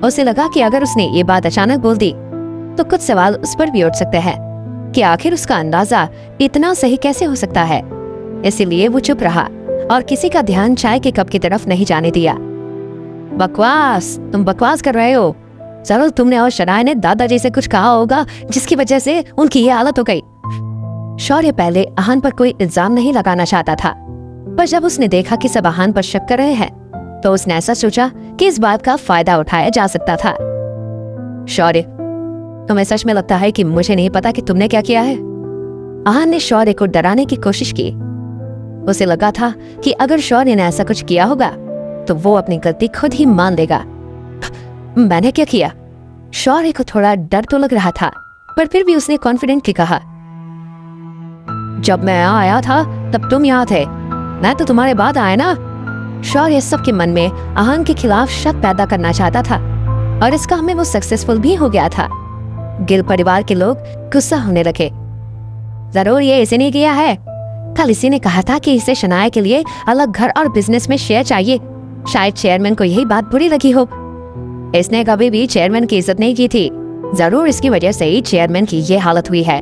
उसे लगा कि अगर उसने ये बात अचानक बोल दी तो कुछ सवाल उस पर भी उठ सकते हैं कि आखिर उसका अंदाजा इतना सही कैसे हो सकता है। इसीलिए वो चुप रहा और किसी का ध्यान चाय के कप की तरफ नहीं जाने दिया। बकवास, तुम बकवास कर रहे हो। जरूर तुमने और शनाया ने दादाजी से कुछ कहा होगा जिसकी वजह से उनकी ये हालत हो गई। शौर्य पहले अहान पर कोई इल्जाम नहीं लगाना चाहता था, पर जब उसने देखा कि सब अहान पर शक कर रहे हैं, तो उसने ऐसा सोचा कि इस बात का फायदा उठाया जा सकता था। शौर्य, तुम्हें सच में लगता है कि मुझे नहीं पता कि तुमने क्या किया है? अहान ने शौर्य को डराने की कोशिश की। उसे लगा था कि अगर शौर्य ने ऐसा कुछ किया होगा तो वो अपनी गलती खुद ही मान लेगा। मैंने क्या किया? शौर्य को थोड़ा डर तो लग रहा था, पर फिर भी उसने कॉन्फिडेंटली कहा। जब मैं यहाँ आया था तब तुम यहाँ थे, मैं तो तुम्हारे बाद आया ना। शौर्य सबके मन में अहान के खिलाफ शक पैदा करना चाहता था, और इस काम में वो सक्सेसफुल भी हो गया था। गिल परिवार के लोग गुस्सा होने लगे। जरूर ये इसी ने किया है। कल इसी ने कहा था कि इसे शनाया के लिए अलग घर और बिजनेस में शेयर चाहिए। शायद चेयरमैन को यही बात बुरी लगी हो। इसने कभी भी चेयरमैन की इज्जत नहीं की थी। जरूर इसकी वजह से ही चेयरमैन की ये हालत हुई है।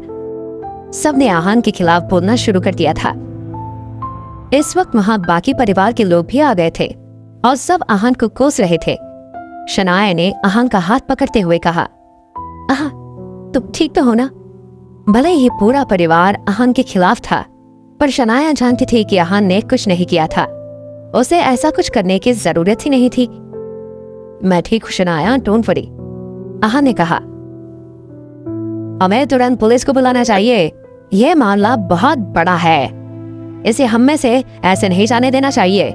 सबने आहान के खिलाफ बोलना शुरू कर दिया था। इस वक्त वहां बाकी परिवार के लोग भी आ गए थे और सब आहान को कोस रहे थे। शनाया ने आहान का हाथ पकड़ते हुए कहा, आहा, तुम ठीक तो हो ना? भले ही पूरा परिवार आहान के खिलाफ था, पर शनाया जानती थी कि आहान ने कुछ नहीं किया था। उसे ऐसा कुछ करने की जरूरत ही नहीं थी। मैं ठीक हूं शनाया, डोंट वरी, आहान ने कहा। हमें तुरंत पुलिस को बुलाना चाहिए। यह मामला बहुत बड़ा है, इसे हम में से ऐसे नहीं जाने देना चाहिए,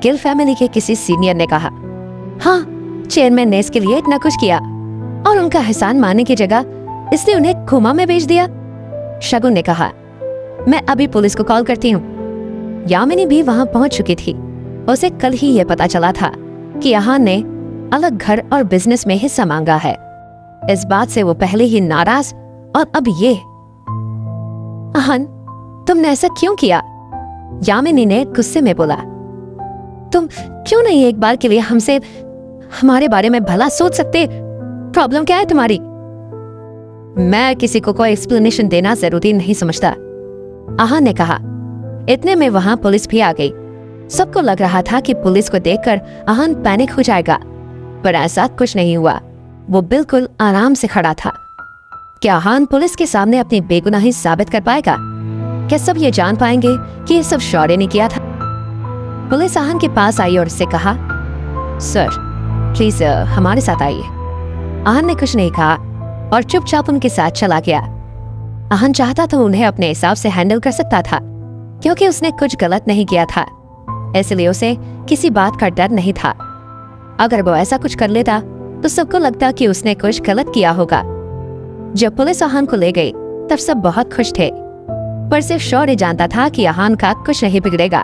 गिल फैमिली के किसी सीनियर ने कहा। हाँ, चेयरमैन ने इसके लिए इतना कुछ किया और उनका एहसान मानने की जगह इसने उन्हें कोमा में भेज दिया, शगुन ने कहा। मैं अभी पुलिस को कॉल करती हूँ। यामिनी भी वहां पहुंच चुकी थी। उसे कल ही यह पता चला था कि आहान ने अलग घर और बिजनेस में हिस्सा मांगा है। इस बात से वो पहले ही नाराज, और अब ये। आहान, तुमने ऐसा क्यों किया? यामिनी ने गुस्से में बोला। तुम क्यों नहीं एक बार के लिए हमसे हमारे बारे में भला सोच सकते? प्रॉब्लम क्या है तुम्हारी? मैं किसी को कोई एक्सप्लेनेशन देना जरूरी नहीं समझता, आहान ने कहा। इतने में वहां पुलिस भी आ गई। सबको लग रहा था कि पुलिस को देखकर आहान पैनिक हो जाएगा, पर ऐसा कुछ नहीं हुआ। वो बिल्कुल आराम से खड़ा था। क्या आहान पुलिस के सामने अपनी बेगुनाही साबित कर पाएगा? क्या सब ये जान पाएंगे कि ये सब शौर्य ने किया था? पुलिस आहान के पास आई और उससे कहा, सर प्लीज हमारे साथ आइए। आहान ने कुछ नहीं कहा और चुपचाप उनके साथ चला गया। आहान चाहता तो उन्हें अपने हिसाब से हैंडल कर सकता था, क्योंकि उसने कुछ गलत नहीं किया था, इसलिए उसे किसी बात का डर नहीं था। अगर वो ऐसा कुछ कर लेता तो सबको लगता कि उसने कुछ गलत किया होगा। जब पुलिस आहान को ले गई तब सब बहुत खुश थे, पर सिर्फ शौर्य जानता था कि आहान का कुछ नहीं बिगड़ेगा।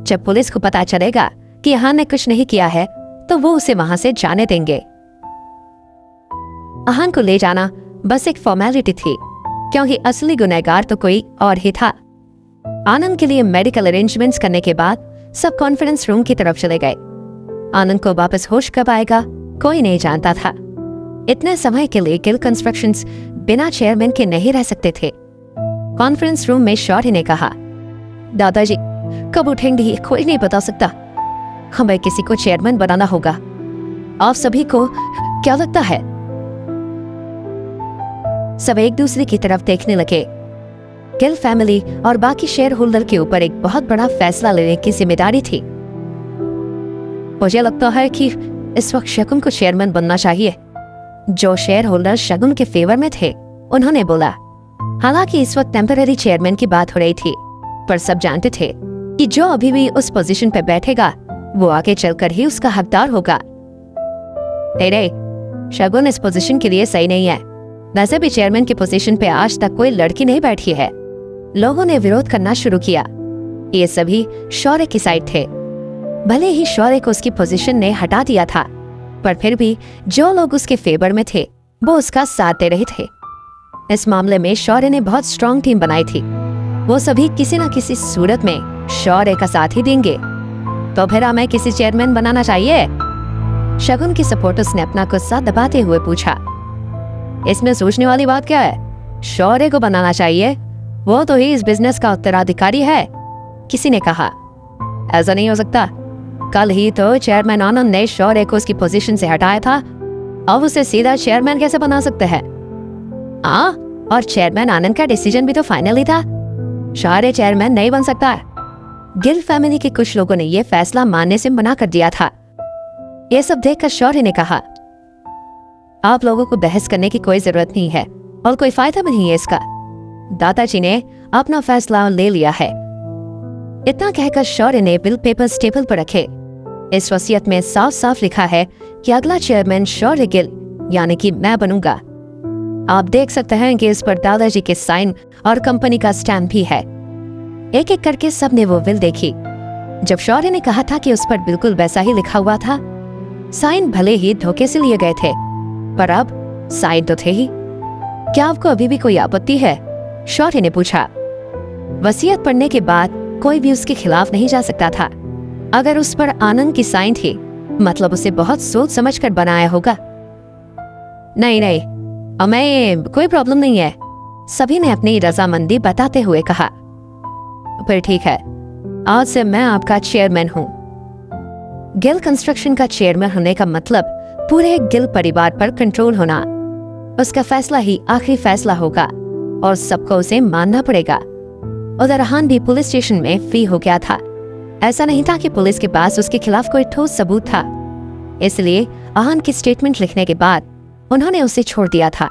जब पुलिस को पता चलेगा कि आहान ने कुछ नहीं किया है तो वो उसे वहां से जाने देंगे। आहान को ले जाना बस एक फॉर्मेलिटी थी, क्योंकि असली गुनहगार तो कोई और ही था। आनंद के लिए मेडिकल अरेंजमेंट्स करने के बाद सब कॉन्फ्रेंस रूम की तरफ चले गए। आनंद को वापस होश कब आएगा कोई नहीं जानता था। इतने समय के लिए गिल कंस्ट्रक्शंस बिना चेयरमैन के नहीं रह सकते थे। कॉन्फ्रेंस रूम में शौर्य ने कहा, दादाजी कब उठेंगे ये कोई नहीं बता सकता। हमें किसी को चेयरमैन बनाना होगा। आप सभी को क्या लगता है? सब एक दूसरे की तरफ देखने लगे। गिल फैमिली और बाकी शेयर होल्डर के ऊपर एक बहुत बड़ा फैसला लेने की जिम्मेदारी थी। मुझे लगता है कि इस वक्त शगुन को चेयरमैन बनना चाहिए। जो शेयर होल्डर शगुन के फेवर में थे उन्होंने बोला। हालांकि इस वक्त टेम्पररी चेयरमैन की बात हो रही थी, पर सब जानते थे कि जो अभी भी उस पोजीशन पे बैठेगा वो आगे चलकर ही उसका हकदार होगा। शगुन इस पोजीशन के लिए सही नहीं है। वैसे भी चेयरमैन की पोजीशन पे आज तक कोई लड़की नहीं बैठी है। लोगों ने विरोध करना शुरू किया। ये सभी शौर्य की साइड थे। भले ही शौर्य को उसकी पोजीशन ने हटा दिया था, पर फिर भी जो लोग उसके फेवर में थे वो उसका साथ दे रहे थे। इस मामले में शौर्य ने बहुत स्ट्रॉन्ग टीम बनाई थी। वो सभी किसी न किसी सूरत में शौर्य का साथ ही देंगे। तो फिर हमें किसी चेयरमैन बनाना चाहिए? शगुन की सपोर्टर्स ने अपना गुस्सा दबाते हुए पूछा। इसमें सोचने वाली बात क्या है? शौर्य को बनाना चाहिए, वो तो ही इस बिजनेस का उत्तराधिकारी है, किसी ने कहा। ऐसा नहीं हो सकता। कल ही तो चेयरमैन आनंद ने शौर्य को उसकी पोजीशन से हटाया था, अब उसे सीधा चेयरमैन कैसे बना सकते हैं? और चेयरमैन आनंद का डिसीजन भी तो फाइनल ही था। शौर्य चेयरमैन नहीं बन सकता है। गिल फैमिली के कुछ लोगों ने यह फैसला मानने से मना कर दिया था। यह सब देखकर शौर्य ने कहा, आप लोगों को बहस करने की कोई जरूरत नहीं है और कोई फायदा भी नहीं है इसका। दादाजी ने अपना फैसला ले लिया है। इतना कहकर शौर्य ने बिल पेपर्स टेबल पर रखे। इस वसीयत में साफ साफ लिखा है कि अगला चेयरमैन शौर्य गिल यानी कि मैं बनूंगा। आप देख सकते हैं कि इस पर दादाजी के साइन और कंपनी का स्टैम्प भी है। एक एक करके सबने वो बिल देखी। जब शौर्य ने कहा था कि उस पर बिल्कुल वैसा ही लिखा हुआ था। साइन भले ही धोखे से लिए गए थे, पर अब साइन तो थे ही। क्या आपको अभी भी कोई आपत्ति है? शौर्य ने पूछा। वसीयत पढ़ने के बाद कोई भी उसके खिलाफ नहीं जा सकता था। अगर उस पर आनंद की साइन थी, मतलब उसे बहुत सोच समझ कर बनाया होगा। नहीं, हमें कोई प्रॉब्लम नहीं है। सभी ने अपनी रजामंदी बताते हुए कहा, फिर ठीक है, आज से मैं आपका चेयरमैन हूं। गिल कंस्ट्रक्शन का चेयरमैन होने का मतलब पूरे गिल परिवार पर कंट्रोल होना। उसका फैसला ही आखिरी फैसला होगा और सबको उसे मानना पड़ेगा। उधर अहान भी पुलिस स्टेशन में फ्री हो गया था। ऐसा नहीं था कि पुलिस के पास उसके खिलाफ कोई ठोस सबूत था, इसलिए अहान की स्टेटमेंट लिखने के बाद उन्होंने उसे छोड़ दिया था।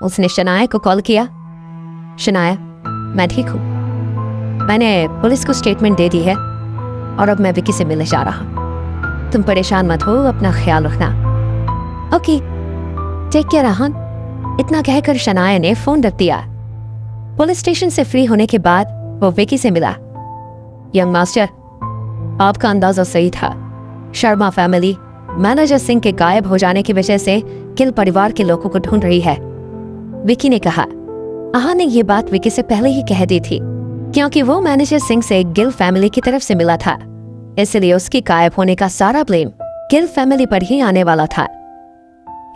उसने शनाया को कॉल किया। शनाया, मैं ठीक हूँ, मैंने पुलिस को स्टेटमेंट दे दी है और अब मैं विकी से मिलने जा रहा हूँ। तुम परेशान मत हो, अपना ख्याल रखना। Okay, take care Ahaan. इतना कहकर शनाया ने फोन रख दिया। पुलिस स्टेशन से फ्री होने के बाद वो विकी से मिला। यंग मास्टर, आपका अंदाजा सही था। शर्मा फैमिली मैनेजर सिंह के गायब हो जाने की वजह से गिल परिवार के लोगों को ढूंढ रही है, विकी ने कहा। अहान ने ये बात विकी से पहले ही कह दी थी, क्योंकि वो मैनेजर सिंह से गिल फैमिली की तरफ से मिला था, इसलिए उसकी गायब होने का सारा ब्लेम गिल फैमिली पर ही आने वाला था।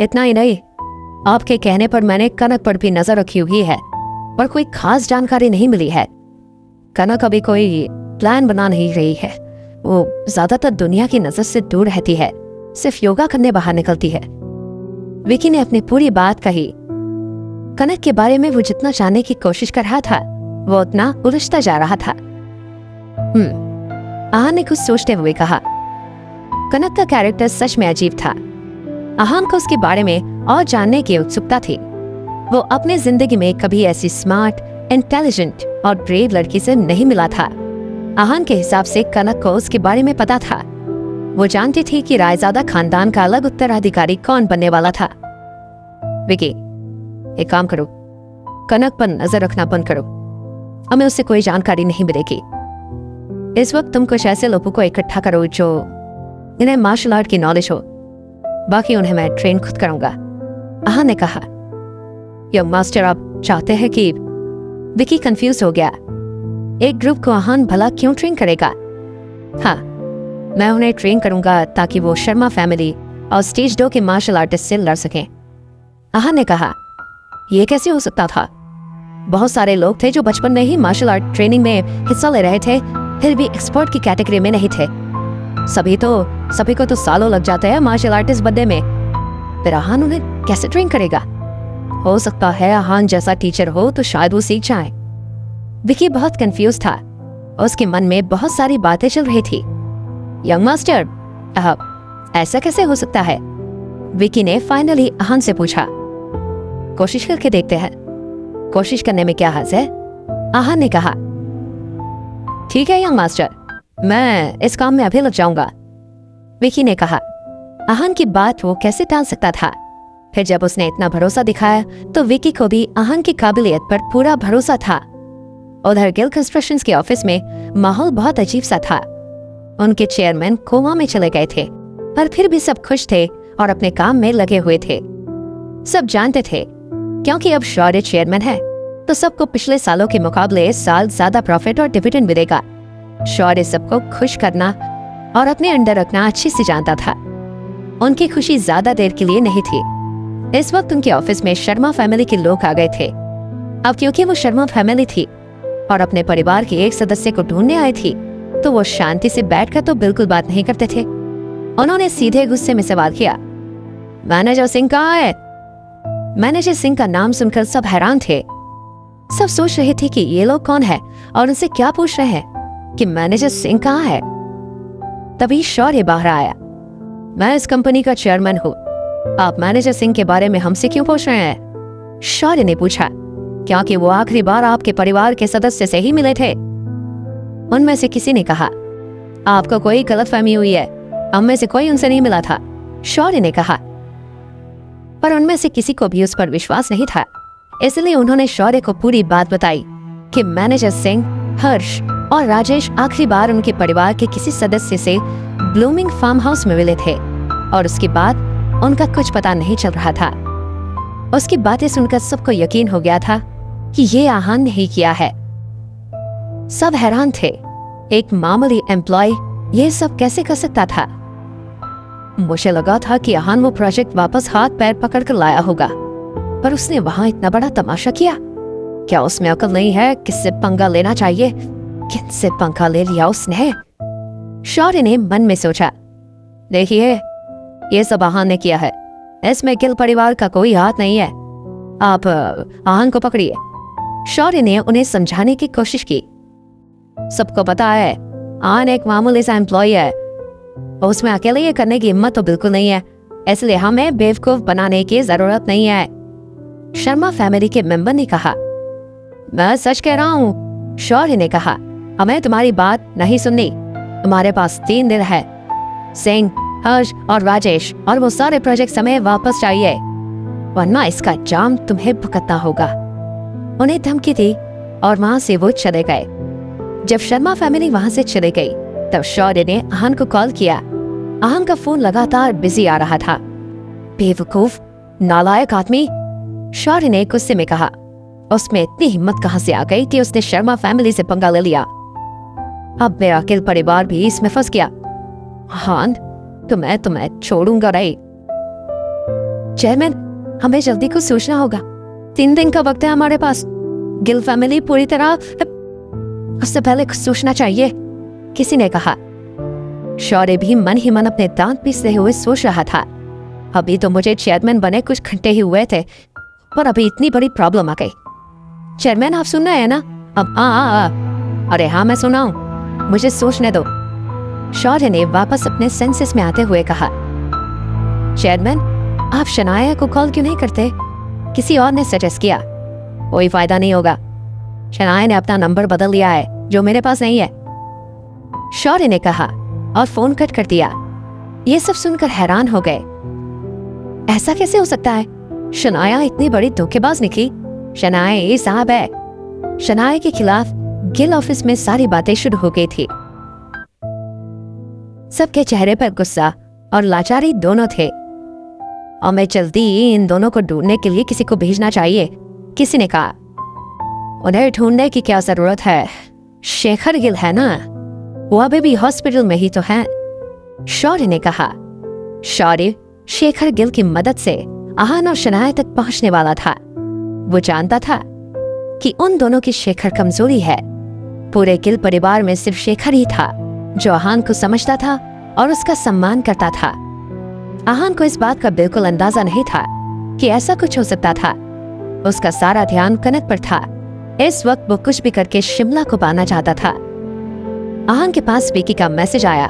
इतना ही नहीं, आपके कहने पर मैंने कनक पर भी नजर रखी हुई है, पर कोई खास जानकारी नहीं मिली है। कनक अभी कोई प्लान बना नहीं रही है। वो ज्यादातर दुनिया की नजर से दूर रहती है, सिर्फ योगा करने बाहर निकलती है। विकी ने अपनी पूरी बात कही। कनक के बारे में वो जितना जानने की कोशिश कर रहा था, वो उतना उलझता जा रहा था। अहान ने कुछ सोचते हुए कहा, कनक का कैरेक्टर सच में अजीब था। अहान को उसके बारे में और जानने की उत्सुकता थी। वो अपने जिंदगी में कभी ऐसी स्मार्ट, इंटेलिजेंट और ब्रेव लड़की से नहीं मिला था। अहान के हिसाब से कनक को उसके बारे में पता था। वो जानती थी कि रायजादा खानदान का अलग उत्तराधिकारी कौन बनने वाला था। विकी, एक काम करो, कनक पर नजर रखना बंद करो। हमें उससे कोई जानकारी नहीं मिलेगी। इस वक्त तुम कुछ ऐसे लोगों को इकट्ठा करो जो इन्हें मार्शल आर्ट की नॉलेज हो, बाकी उन्हें मैं ट्रेन खुद करूंगा। अहान ने कहा। यंग मास्टर, आप चाहते हैं कि? विकी कंफ्यूज हो गया। एक ग्रुप को अहान भला क्यों ट्रेन करेगा? हाँ, मैं उन्हें ट्रेन करूंगा ताकि वो शर्मा फैमिली और स्टेज 2 के मार्शल आर्टिस्ट से लड़ सकें। अहान ने कहा, यह कैसे हो सकता था? बहुत सारे लोग थे जो बचपन में ही मार्शल आर्ट ट्रेनिंग में हिस्सा ले रहे थे, फिर भी एक्सपर्ट की कैटेगरी में नहीं थे। सभी को तो सालों लग जाते हैं मार्शल आर्टिस्ट बनने में, फिर अहान उन्हें कैसे ट्रेन करेगा? हो सकता है अहान जैसा टीचर हो तो शायद वो सीख जाए। विकी बहुत कंफ्यूज था। उसके मन में बहुत सारी बातें चल रही थी। यंग मास्टर, ऐसा कैसे हो सकता है? विकी ने फाइनली अहान से पूछा। कोशिश करके देखते हैं। कोशिश करने में क्या हर्ज है? अहान ने कहा। ठीक है यंग मास्टर, मैं इस काम में अभी लग जाऊंगा, विकी ने कहा। अहान की बात वो कैसे टाल सकता था? फिर जब उसने इतना भरोसा दिखाया तो विकी को भी अहान की काबिलियत पर पूरा भरोसा था। उधर गिल कंस्ट्रक्शंस के ऑफिस में माहौल बहुत अजीब सा था। उनके चेयरमैन कोमा में चले गए थे, पर फिर भी सब खुश थे और अपने काम में लगे हुए थे। सब जानते थे क्योंकि अब शौर्य चेयरमैन है तो सबको पिछले सालों के मुकाबले इस साल ज्यादा प्रॉफिट और डिविडेंड मिलेगा। शौर्य सबको खुश करना और अपने अंडर रखना अच्छे से जानता था। उनकी खुशी ज्यादा देर के लिए नहीं थी। इस वक्त उनके ऑफिस में शर्मा फैमिली के लोग आ गए थे। अब क्योंकि वो शर्मा फैमिली थी और अपने परिवार के एक सदस्य को ढूंढने आई थी, तो वो शांति से बैठकर तो बिल्कुल बात नहीं करते थे। उन्होंने सीधे गुस्से में सवाल किया, मैनेजर सिंह कहाँ है? मैनेजर सिंह का नाम सुनकर सब हैरान थे। सब सोच रहे थे कि ये लोग कौन है और उनसे क्या पूछ रहे हैं कि मैनेजर सिंह कहाँ है। तभी शौर्य बाहर आया। मैं इस कंपनी का चेयरमैन हूँ, आप मैनेजर सिंह के बारे में हमसे क्यों पूछ रहे हैं? शौर्य ने पूछा। क्योंकि वो आखिरी बार आपके परिवार के सदस्य से ही मिले थे। उनमें से किसी ने कहा, आपको कोई गलतफहमी हुई है, हम में से कोई उनसे नहीं मिला था, शौर्य ने कहा। पर उनमें से किसी को भी उस पर विश्वास नहीं था, इसलिए उन्होंने शौर्य को पूरी बात बताई कि मैनेजर सिंह, हर्ष और राजेश आखिरी बार उनके परिवार के किसी सदस्य से ब्लूमिंग फार्म हाउस में मिले थे और उसके बाद उनका कुछ पता नहीं चल रहा था। उसकी बातें सुनकर सबको यकीन हो गया था कि ये अहान ने ही किया है। सब हैरान थे, एक मामूली एम्प्लॉय ये सब कैसे कर सकता था? मुझे लगा था कि अहान वो प्रोजेक्ट वापस हाथ पैर पकड़ कर लाया होगा, पर उसने वहां इतना बड़ा तमाशा किया। क्या उसमें अकल नहीं है? किससे पंगा लेना चाहिए? किससे पंगा ले लिया उसने? शौर्य ने मन में सोचा। देखिए, ये सब आहान ने किया है, इसमें गिल परिवार का कोई हाथ नहीं है। आप आहान को पकड़िए। शौर्य ने उन्हें समझाने की कोशिश की। सबको पता है आहान एक मामूली सा एम्प्लॉय है, उसमें अकेले ये करने की हिम्मत तो बिल्कुल नहीं है, इसलिए हमें बेवकूफ बनाने की जरूरत नहीं है। शर्मा फैमिली के मेंबर ने कहा। मैं सच कह रहा हूँ, शौर्य ने कहा। हमें तुम्हारी बात नहीं सुननी। तुम्हारे पास 3 दिन है। सिंह, हर्ष और राजेश और वो सारे प्रोजेक्ट हमें वापस चाहिए, वरना इसका जाम तुम्हें भुगतना होगा। उन्हें धमकी दी और वहां से वो चले गए। जब शर्मा फैमिली वहां से चले गई तब शौर्य ने आहान को कॉल किया। आहान का फोन लगातार बिजी आ रहा था। बेवकूफ, नालायक आदमी, शौर्य ने गुस्से में कहा। उसमें इतनी हिम्मत कहां से आ गई कि उसने शर्मा फैमिली से पंगा ले लिया। अब मेरा अकेला परिवार भी इसमें फंस गया। आहान, तो मैं तुम्हें छोड़ूंगा नहीं। चेयरमैन, हमें जल्दी कुछ सोचना होगा। 3 दिन का वक्त है हमारे पास। गिल फैमिली पूरी तरह, उससे पहले कुछ सोचना चाहिए, किसी ने कहा। शौर्य भी मन ही मन अपने दांत पीसते हुए सोच रहा था। अभी तो मुझे चेयरमैन बने कुछ घंटे ही हुए थे, पर अभी इतनी बड़ी प्रॉब्लम आ गई। चेयरमैन, आप सुन रहे हैं ना? अब अरे हाँ, मैं सुना हूं, मुझे सोचने दो। शौर्य ने वापस अपने सेंसेस में आते हुए कहा। चेयरमैन, आप शनाया को कॉल क्यों नहीं करते? किसी और ने सजेस्ट किया। कोई फायदा नहीं होगा। शनाया ने अपना नंबर बदल लिया है, जो मेरे पास नहीं है, शौर्य ने कहा और फोन कट कर दिया। ये सब सुनकर हैरान हो गए। ऐसा कैसे हो सकता है? शनाया इतनी बड़ी धोखेबाज निकली। शनाया ये साहब है। शनाया के खिलाफ गिल ऑफिस में सारी बातें शुरू हो गई थी। सबके चेहरे पर गुस्सा और लाचारी दोनों थे। और मैं जल्दी इन दोनों को ढूंढने के लिए किसी को भेजना चाहिए, किसी ने कहा। उन्हें ढूंढने की क्या जरूरत है? शेखर गिल है ना, वो अभी भी हॉस्पिटल में ही तो है, शौर्य ने कहा। शौर्य शेखर गिल की मदद से आहान और शनाया तक पहुंचने वाला था। वो जानता था कि उन दोनों की शेखर कमजोरी है। पूरे गिल परिवार में सिर्फ शेखर ही था जो आहान को समझता था और उसका सम्मान करता था। आहान को इस बात का बिल्कुल अंदाजा नहीं था कि ऐसा कुछ हो सकता था। उसका सारा ध्यान कनक पर था। इस वक्त वो कुछ भी करके शिमला को पाना चाहता था। आहान के पास विकी का मैसेज आया।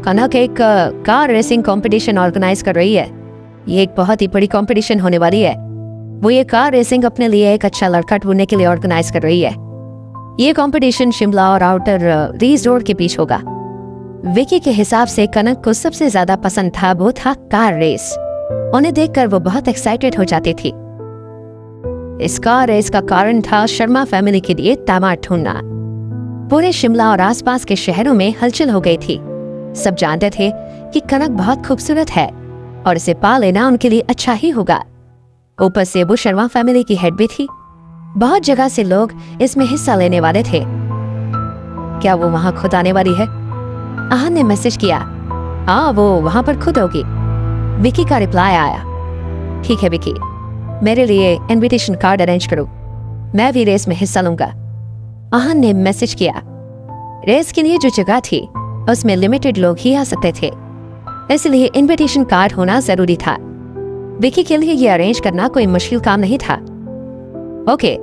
कनक एक कार रेसिंग कंपटीशन ऑर्गेनाइज कर रही है। ये एक बहुत ही बड़ी कंपटीशन होने वाली है। वो ये कार रेसिंग अपने लिए एक अच्छा लड़का ढूंढने के लिए ऑर्गेनाइज कर रही है। ये कंपटीशन शिमला और आउटर रीज रोड के बीच होगा। विकी के हिसाब से कनक को सबसे ज्यादा पसंद था वो था कार रेस। उन्हें देखकर वो बहुत एक्साइटेड हो जाती थी। इस कार रेस का कारण था शर्मा फैमिली के लिए दामाद ढूंढना। पूरे शिमला और आसपास के शहरों में हलचल हो गई थी। सब जानते थे कि कनक बहुत खूबसूरत है और इसे पा लेना उनके लिए अच्छा ही होगा। ऊपर से वो शर्मा फैमिली की हेड भी थी। बहुत जगह से लोग इसमें हिस्सा लेने वाले थे। क्या वो वहां खुद आने वाली है? आहान ने मैसेज किया। हाँ, वो वहां पर खुद होगी। विकी का रिप्लाई आया। ठीक है विकी, मेरे लिए इनविटेशन कार्ड अरेंज करो, मैं भी रेस में हिस्सा लूंगा। आहान ने मैसेज किया। रेस के लिए जो जगह थी उसमें लिमिटेड लोग ही आ सकते थे, इसलिए इनविटेशन कार्ड होना जरूरी था। विकी के लिए ये अरेंज करना कोई मुश्किल काम नहीं था। ओके,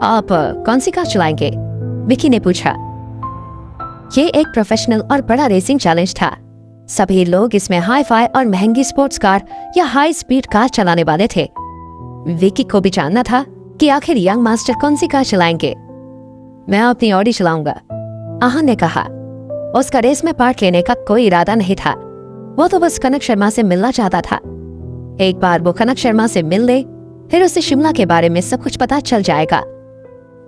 आप कौन सी कार चलाएंगे? विकी ने पूछा। ये एक प्रोफेशनल और बड़ा रेसिंग चैलेंज था। सभी लोग इसमें हाई फाई और महंगी स्पोर्ट्स कार या हाई स्पीड कार चलाने वाले थे। विकी को भी जानना था कि आखिर यंग मास्टर कौन सी कार चलाएंगे। मैं अपनी ऑडी चलाऊंगा, आहान ने कहा। उसका रेस में पार्ट लेने का कोई इरादा नहीं था। वो तो बस कनक शर्मा से मिलना चाहता था। एक बार वो कनक शर्मा से मिल ले, फिर उसे शिमला के बारे में सब कुछ पता चल जाएगा।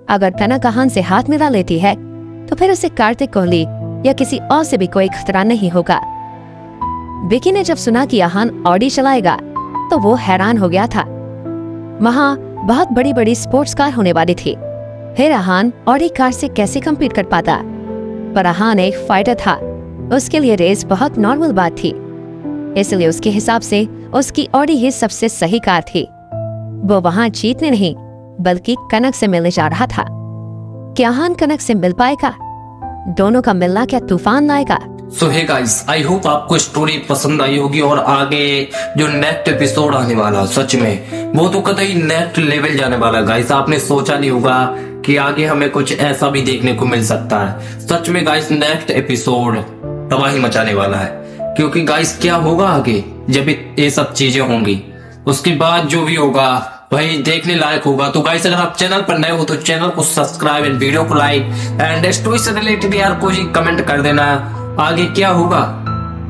अगर कनक आहान से हाथ मिला लेती है तो फिर उसे कार्तिक कोहली या किसी और से भी कोई खतरा नहीं होगा। विकी ने जब सुना कि आहान ऑडी चलाएगा तो वो हैरान हो गया था। वहां बहुत बड़ी बड़ी स्पोर्ट्स कार होने वाली थी। फिर आहान ऑडी कार से कैसे कम्पीट कर पाता? पर आहान एक फाइटर था, उसके लिए रेस बहुत नॉर्मल बात थी। इसलिए उसके हिसाब से उसकी ऑडी ही सबसे सही कार थी। वो वहां जीतने नहीं बल्कि कनक से मिलने जा रहा था। क्या आहान कनक से मिल पाएगा? दोनों का मिलना क्या तूफान लाएगा? सो हे गाइस, आई होप आपको स्टोरी पसंद आई होगी और आगे जो नेक्स्ट एपिसोड आने वाला सच में वो तो कतई नेक्स्ट लेवल जाने वाला। गाइस आपने सोचा नहीं होगा कि आगे हमें कुछ ऐसा भी देखने को मिल सकता है। सच में गाइस नेक्स्ट एपिसोड तबाही मचाने वाला है, क्योंकि गाइस क्या होगा आगे जब ये सब चीजें होंगी, उसके बाद जो भी होगा भाई देखने लायक होगा। तो गाइस अगर आप चैनल पर नए हो तो चैनल को सब्सक्राइब एंड वीडियो को लाइक एंड स्टोरी से रिलेटेड यार कोई कमेंट कर देना। आगे क्या होगा,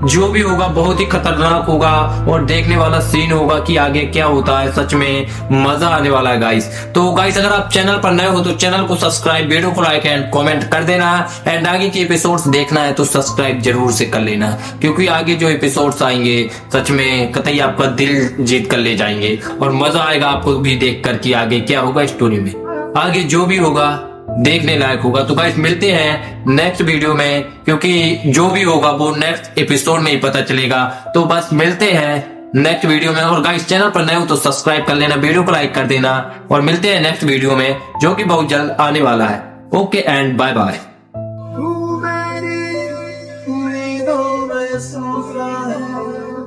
जो भी होगा बहुत ही खतरनाक होगा और देखने वाला सीन होगा कि आगे क्या होता है। सच में मजा आने वाला है गाइस। तो गाइस अगर आप चैनल पर नए हो तो चैनल को सब्सक्राइब, वीडियो को लाइक एंड कमेंट कर देना एंड आगे के एपिसोड्स देखना है तो सब्सक्राइब जरूर से कर लेना, क्योंकि आगे जो एपिसोड्स आएंगे सच में कतई आपका दिल जीत कर ले जाएंगे और मजा आएगा आपको भी देख कर कि आगे क्या होगा स्टोरी में। आगे जो भी होगा देखने लायक होगा। तो गाइस मिलते हैं नेक्स्ट वीडियो में, क्योंकि जो भी होगा वो नेक्स्ट एपिसोड में ही पता चलेगा। तो बस मिलते हैं नेक्स्ट वीडियो में। और गाइस चैनल पर नए हो तो सब्सक्राइब कर लेना, वीडियो को लाइक कर देना और मिलते हैं नेक्स्ट वीडियो में जो कि बहुत जल्द आने वाला है। Okay and bye bye. Who made it? Who made all my songs?